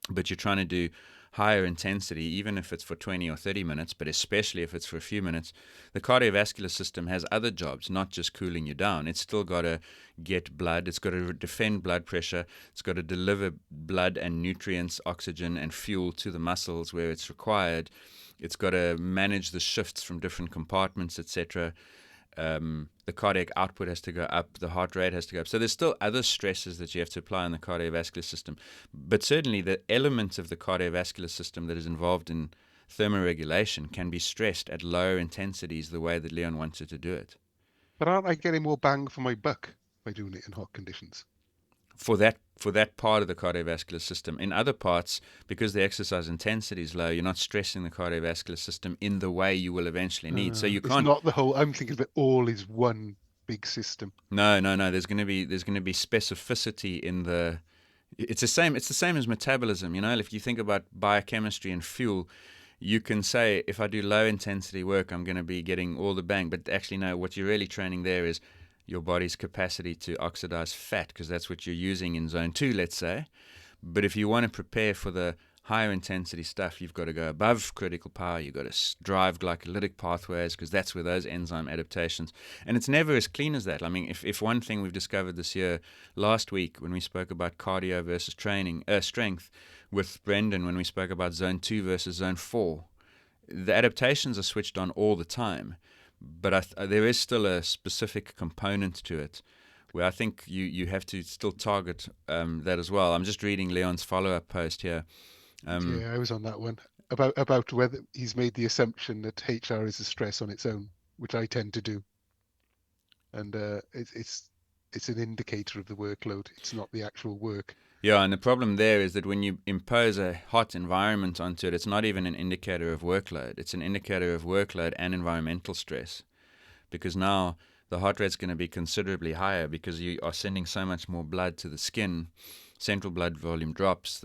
but you're trying to do higher intensity, even if it's for 20 or 30 minutes, but especially if it's for a few minutes, the cardiovascular system has other jobs, not just cooling you down. It's still got to get blood. It's got to defend blood pressure. It's got to deliver blood and nutrients, oxygen and fuel to the muscles where it's required. It's got to manage the shifts from different compartments, etc. The cardiac output has to go up, the heart rate has to go up. So there's still other stresses that you have to apply on the cardiovascular system. But certainly the element of the cardiovascular system that is involved in thermoregulation can be stressed at lower intensities the way that Leon wanted to do it. But aren't I getting more bang for my buck by doing it in hot conditions? For that part of the cardiovascular system. In other parts, because the exercise intensity is low, you're not stressing the cardiovascular system in the way you will eventually need. So you It's can't. not the whole. I'm thinking of it all as one big system. No. There's going to be specificity in the. It's the same. It's the same as metabolism. If you think about biochemistry and fuel, you can say if I do low intensity work, I'm going to be getting all the bang. But actually, no. What you're really training there is your body's capacity to oxidize fat, because that's what you're using in zone 2, let's say. But if you want to prepare for the higher intensity stuff, you've got to go above critical power. You've got to drive glycolytic pathways, because that's where those enzyme adaptations. And it's never as clean as that. I mean, if one thing we've discovered this year, last week when we spoke about cardio versus strength with Brendan, when we spoke about zone 2 versus zone 4, the adaptations are switched on all the time. But there is still a specific component to it where I think you have to still target that as well. I'm just reading Leon's follow-up post here. Yeah, I was on that one about whether he's made the assumption that HR is a stress on its own, which I tend to do, and it's an indicator of the workload. It's not the actual work. Yeah, and the problem there is that when you impose a hot environment onto it, it's not even an indicator of workload. It's an indicator of workload and environmental stress, because now the heart rate's going to be considerably higher because you are sending so much more blood to the skin. Central blood volume drops,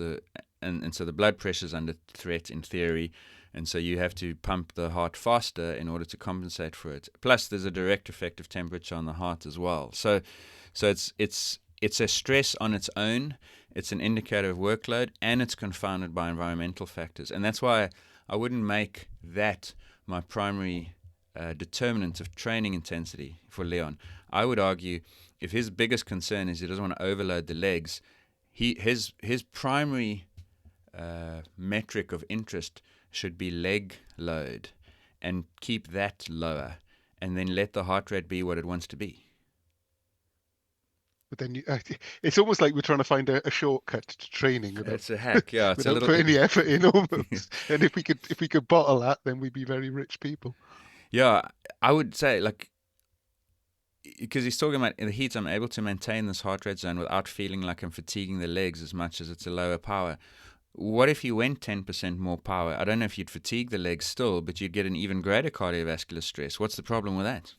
and so the blood pressure is under threat in theory, and so you have to pump the heart faster in order to compensate for it. Plus, there's a direct effect of temperature on the heart as well. So it's a stress on its own. It's an indicator of workload, and it's confounded by environmental factors. And that's why I wouldn't make that my primary determinant of training intensity for Leon. I would argue if his biggest concern is he doesn't want to overload the legs, his primary metric of interest should be leg load, and keep that lower, and then let the heart rate be what it wants to be. But then it's almost like we're trying to find a shortcut to training. It's a hack, yeah. It's without putting any effort in, almost. And if we could bottle that, then we'd be very rich people. Yeah, I would say, because he's talking about in the heat, I'm able to maintain this heart rate zone without feeling like I'm fatiguing the legs as much as it's a lower power. What if you went 10% more power? I don't know if you'd fatigue the legs still, but you'd get an even greater cardiovascular stress. What's the problem with that?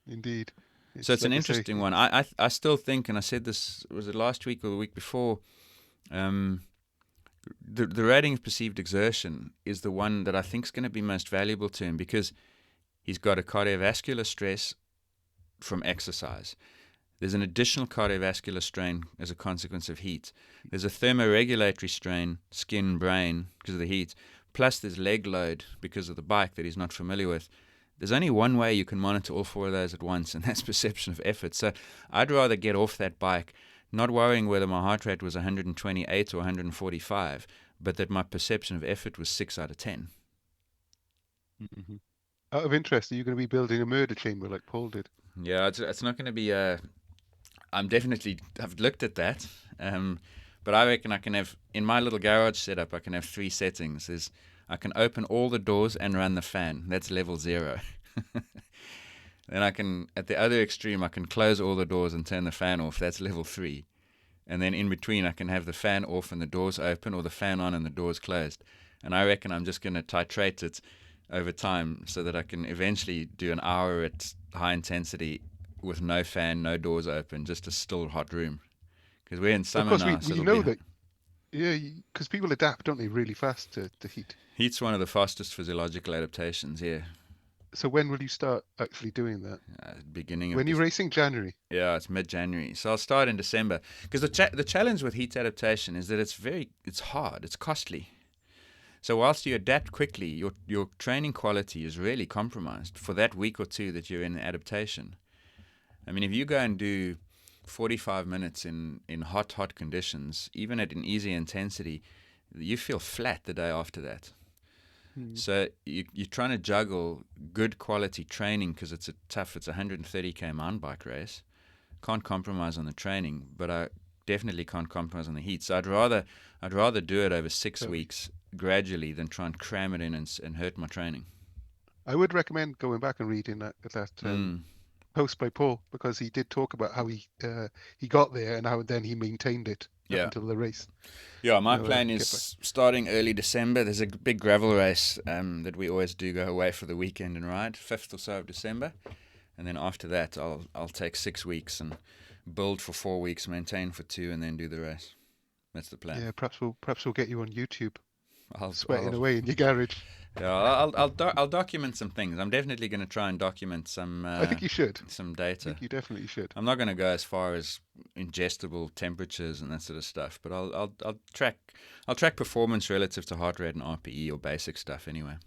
Indeed. So it's an interesting one. I still think, and I said this, was it last week or the week before, the rating of perceived exertion is the one that I think is going to be most valuable to him, because he's got a cardiovascular stress from exercise. There's an additional cardiovascular strain as a consequence of heat. There's a thermoregulatory strain, skin, brain, because of the heat. Plus there's leg load because of the bike that he's not familiar with. There's only one way you can monitor all four of those at once, and that's perception of effort. So I'd rather get off that bike, not worrying whether my heart rate was 128 or 145, but that my perception of effort was 6 out of 10. Mm-hmm. Out of interest, are you going to be building a murder chamber like Paul did? Yeah, it's not going to be I've looked at that, but I reckon I can have, in my little garage setup, I can have 3 settings. I can open all the doors and run the fan. That's level 0. Then I can, at the other extreme, I can close all the doors and turn the fan off. That's level 3. And then in between, I can have the fan off and the doors open, or the fan on and the doors closed. And I reckon I'm just going to titrate it over time so that I can eventually do an hour at high intensity with no fan, no doors open, just a still hot room. Because we're in Of summer course, now, we so it'll know be that, yeah, because people adapt, don't they, really fast to heat. heat's one of the fastest physiological adaptations. Yeah, So when will you start actually doing that? beginning of When you're racing? January? yeah, it's mid-January, so I'll start in December. Because the challenge with heat adaptation is that it's hard, it's costly. So whilst you adapt quickly, your training quality is really compromised for that week or two that you're in adaptation. I mean, if you go and do 45 minutes in hot conditions, even at an easy intensity, you feel flat the day after that. So you're trying to juggle good quality training because it's a 130k mountain bike race. Can't compromise on the training, but I definitely can't compromise on the heat. So I'd rather do it over 6 weeks gradually than try and cram it in and hurt my training. I would recommend going back and reading that post by Paul, because he did talk about how he got there and how then he maintained it up until the race. Yeah, my plan is starting early December. There's a big gravel race that we always do go away for the weekend and ride, 5th or so of December. And then after that, I'll take 6 weeks and build for 4 weeks, maintain for 2, and then do the race. That's the plan. Yeah, perhaps we'll get you on YouTube, I'll sweating away in your garage. Yeah, I'll document some things. I'm definitely going to try and document some. I think you should. Some data. I think you definitely should. I'm not going to go as far as ingestible temperatures and that sort of stuff, but I'll track performance relative to heart rate and RPE, or basic stuff anyway.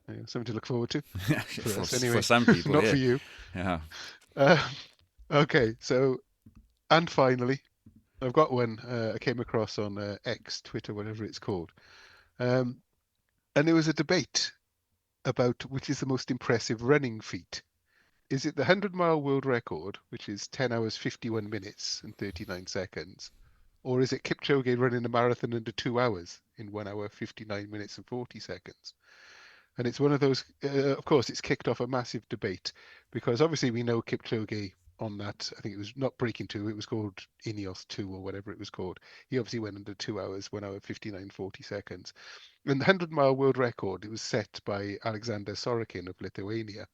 Yeah, something to look forward to. For some people, not yeah. for you. Yeah. Okay, so, and finally, I've got one I came across on X, Twitter, whatever it's called. And there was a debate about which is the most impressive running feat. Is it the 100-mile world record, which is 10 hours, 51 minutes and 39 seconds? Or is it Kipchoge running a marathon under 2 hours in 1 hour, 59 minutes and 40 seconds? And it's one of those, of course, it's kicked off a massive debate, because obviously we know Kipchoge on that, I think it was not Breaking 2, it was called Ineos 2 or whatever it was called. He obviously went under 2 hours, 1 hour, 59, 40 seconds. And the 100-mile world record, it was set by Alexander Sorokin of Lithuania.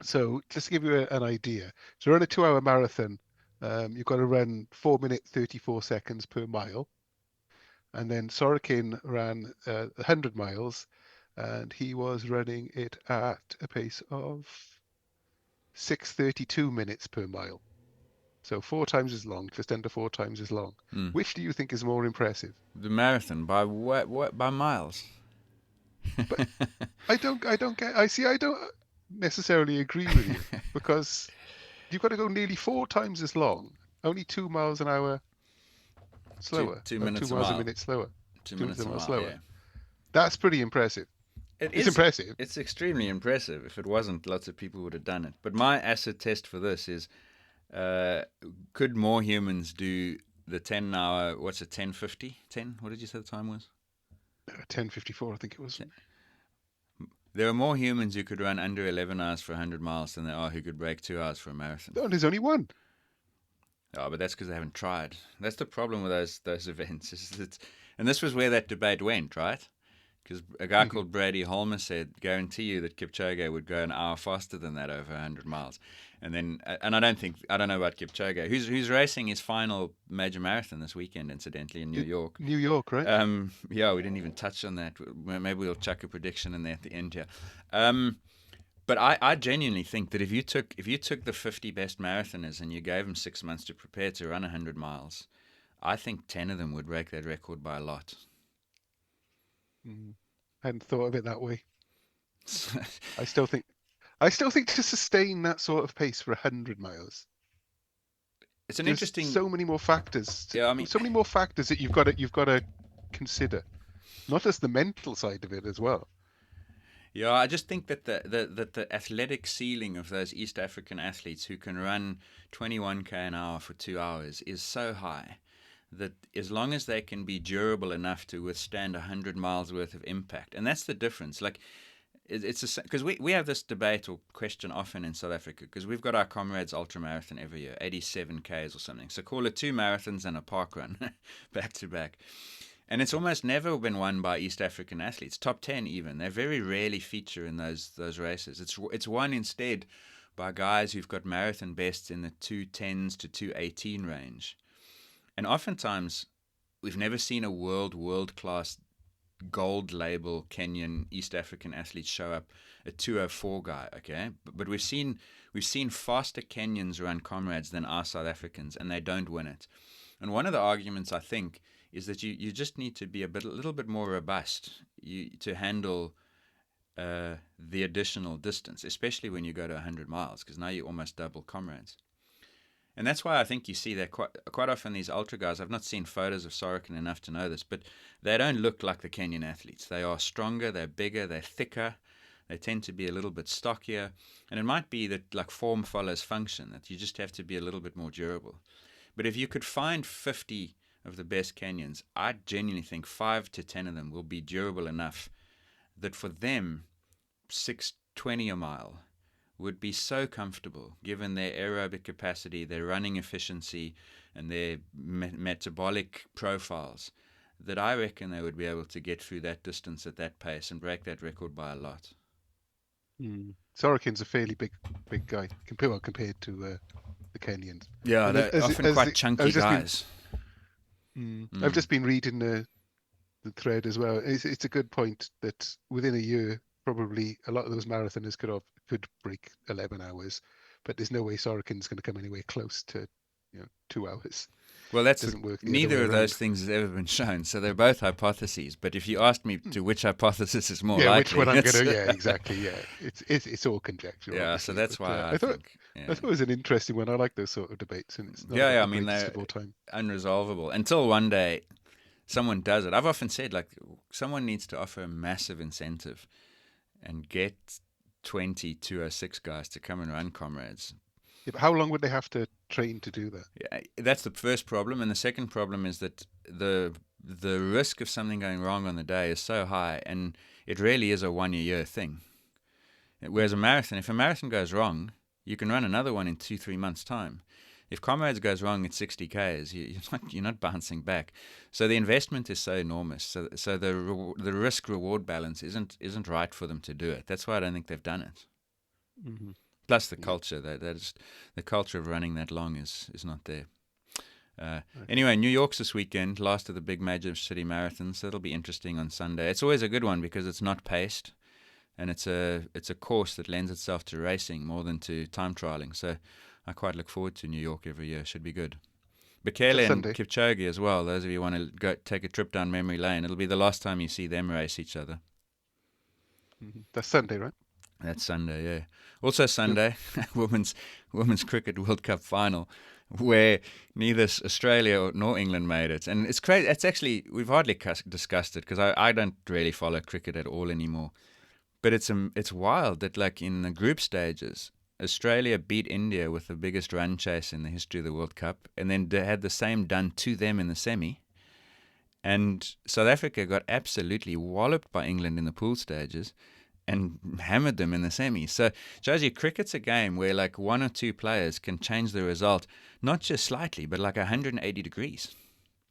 So just to give you an idea, to run a 2-hour marathon, you've got to run 4 minutes, 34 seconds per mile. And then Sorokin ran 100 miles, and he was running it at a pace of 6:32 minutes per mile. So 4 times as long, just under 4 times as long. Which do you think is more impressive? The marathon by what by miles? But I don't necessarily agree with you, because you've got to go nearly 4 times as long, only 2 miles an hour slower. 2 minutes 2 miles a a minute slower. 2 minutes a mile slower. Yeah. That's pretty impressive. It's impressive. It's extremely impressive. If it wasn't, lots of people would have done it. But my acid test for this is, could more humans do the 10-hour, what's it, 10:50? 10? What did you say the time was? 10:54, I think it was. There are more humans who could run under 11 hours for 100 miles than there are who could break 2 hours for a marathon. Oh, there's only one. Oh, but that's because they haven't tried. That's the problem with those events. And this was where that debate went, right? Because a guy called Brady Holmer said, guarantee you that Kipchoge would go an hour faster than that over 100 miles. And I don't know about Kipchoge, who's racing his final major marathon this weekend, incidentally, in New York. New York, right? Yeah, we didn't even touch on that. Maybe we'll chuck a prediction in there at the end here. But I genuinely think that if you took the 50 best marathoners and you gave them 6 months to prepare to run 100 miles, I think 10 of them would break that record by a lot. I hadn't thought of it that way. I still think to sustain that sort of pace for 100 miles, it's an there's interesting. so many more factors. Yeah, I mean, so many more factors that you've got to consider, not just the mental side of it as well. Yeah, I just think that the athletic ceiling of those East African athletes who can run 21k an hour for 2 hours is so high that as long as they can be durable enough to withstand 100 miles worth of impact, and that's the difference. Like, it's because we have this debate or question often in South Africa, because we've got our Comrades ultramarathon every year, 87 Ks or something. So call it 2 marathons and a park run back to back. And it's almost never been won by East African athletes, top 10 even. They very rarely feature in those races. It's won instead by guys who've got marathon bests in the 2:10s to 2:18 range. And oftentimes, we've never seen a world-class gold label Kenyan East African athletes show up, a 2:04 guy, okay? But we've seen faster Kenyans run Comrades than our South Africans, and they don't win it. And one of the arguments, I think, is that you just need to be a little bit more robust to handle the additional distance, especially when you go to 100 miles, because now you almost double Comrades. And that's why I think you see that quite often these ultra guys, I've not seen photos of Sorokin enough to know this, but they don't look like the Kenyan athletes. They are stronger, they're bigger, they're thicker, they tend to be a little bit stockier. And it might be that like form follows function, that you just have to be a little bit more durable. But if you could find 50 of the best Kenyans, I genuinely think 5 to 10 of them will be durable enough that for them, 6:20 a mile would be so comfortable, given their aerobic capacity, their running efficiency, and their metabolic profiles, that I reckon they would be able to get through that distance at that pace and break that record by a lot. Sorokin's a fairly big guy compared to the Kenyans. Yeah, they're often quite chunky guys. I've just been reading the thread as well. It's a good point that within a year, probably a lot of those marathoners could break 11 hours, but there's no way Sorokin's going to come anywhere close to 2 hours. Well, neither of those things has ever been shown, so they're both hypotheses. But if you asked me to which hypothesis is more likely, which one I'm going to, exactly, it's all conjecture. Yeah, so that's why I thought it was an interesting one. I like those sort of debates, and it's not I mean they're unresolvable until one day someone does it. I've often said someone needs to offer a massive incentive and get 20 2:06 guys to come and run Comrades. Yeah, but how long would they have to train to do that? Yeah, that's the first problem, and the second problem is that the risk of something going wrong on the day is so high, and it really is a 1 year thing. Whereas if a marathon goes wrong, you can run another one in 2-3 months' time. If Comrades goes wrong at 60 Ks, you're not bouncing back. So the investment is so enormous. So the risk reward balance isn't right for them to do it. That's why I don't think they've done it. Mm-hmm. Plus the culture, the culture of running that long is not there. Anyway, New York's this weekend, last of the big major city marathons. So it'll be interesting on Sunday. It's always a good one because it's not paced, and it's a course that lends itself to racing more than to time trialing. So I quite look forward to New York every year. Should be good. Bekele and Kipchoge as well. Those of you who want to go take a trip down memory lane, it'll be the last time you see them race each other. Mm-hmm. That's Sunday, right? That's Sunday, yeah. Also Sunday, women's cricket World Cup final, where neither Australia nor England made it. And it's crazy. It's actually, we've hardly discussed it because I don't really follow cricket at all anymore. But it's wild that in the group stages, Australia beat India with the biggest run chase in the history of the World Cup, and then they had the same done to them in the semi. And South Africa got absolutely walloped by England in the pool stages and hammered them in the semi. So it shows you cricket's a game where one or two players can change the result, not just slightly, but 180 degrees.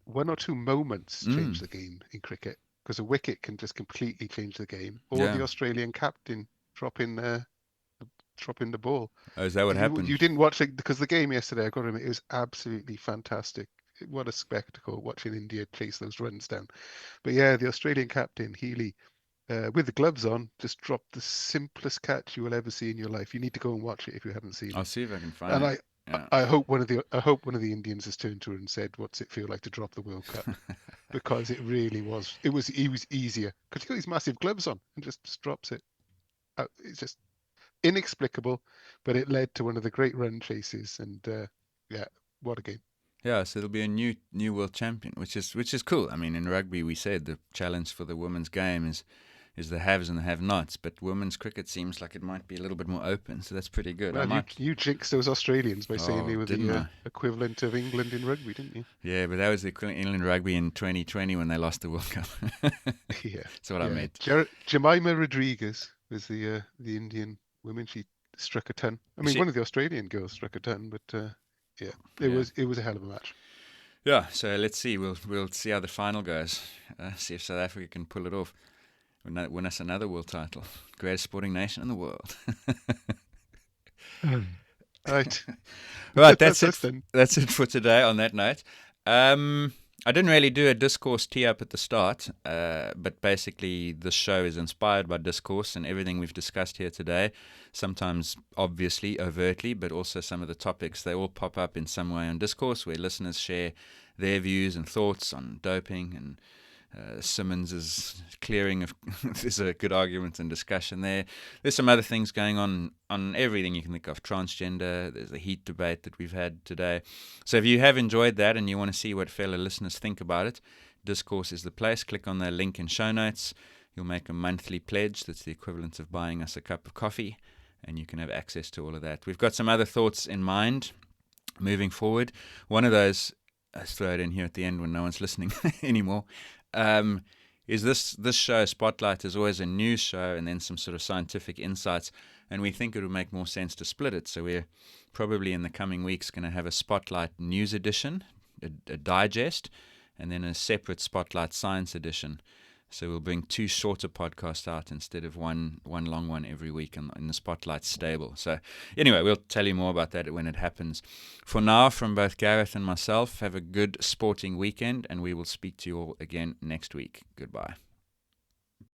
One or two moments change the game in cricket, because a wicket can just completely change the game. Or the Australian captain dropping the ball. Oh, is that what happened? You didn't watch it, because the game yesterday, I got to admit, it was absolutely fantastic. What a spectacle watching India chase those runs down. But yeah, the Australian captain, Healy, with the gloves on, just dropped the simplest catch you will ever see in your life. You need to go and watch it if you haven't seen it. I'll see if I can find it. And I hope one of the Indians has turned to her and said, "What's it feel like to drop the World Cup?" Because it really was. It was easier because he got these massive gloves on and just drops it. It's just inexplicable, but it led to one of the great run chases. And what a game! Yeah, so there'll be a new world champion, which is cool. I mean, in rugby, we said the challenge for the women's game is the haves and the have-nots, but women's cricket seems like it might be a little bit more open, so that's pretty good. Well, you jinxed those Australians by saying they were the equivalent of England in rugby, didn't you? Yeah, but that was the equivalent of England rugby in 2020 when they lost the World Cup. Yeah, that's what I meant. Jemima Rodriguez was the Indian woman. She struck a ton. I mean, She- one of the Australian girls struck a ton, but yeah, it Yeah. was a hell of a match. Yeah, so let's see. We'll see how the final goes. See if South Africa can pull it off. Win us another world title. Greatest sporting nation in the world. Right. Right, that's us it. then. That's it for today. On that note, I didn't really do a discourse tee up at the start, but basically this show is inspired by discourse and everything we've discussed here today. Sometimes obviously, overtly, but also some of the topics, they all pop up in some way on discourse where listeners share their views and thoughts on doping and Simmonds' clearing of there's a good argument and discussion there. There's some other things going on everything you can think of. Transgender, there's the heat debate that we've had today. So if you have enjoyed that and you want to see what fellow listeners think about it, Discourse is the place. Click on the link in show notes. You'll make a monthly pledge that's the equivalent of buying us a cup of coffee, and you can have access to all of that. We've got some other thoughts in mind moving forward. One of those, let's throw it in here at the end when no one's listening anymore, is this show, Spotlight, is always a news show and then some sort of scientific insights, and we think it would make more sense to split it. So we're probably in the coming weeks going to have a Spotlight news edition, a digest, and then a separate Spotlight science edition. So we'll bring 2 shorter podcasts out instead of one long one every week in the Spotlight stable. So anyway, we'll tell you more about that when it happens. For now, from both Gareth and myself, have a good sporting weekend, and we will speak to you all again next week. Goodbye.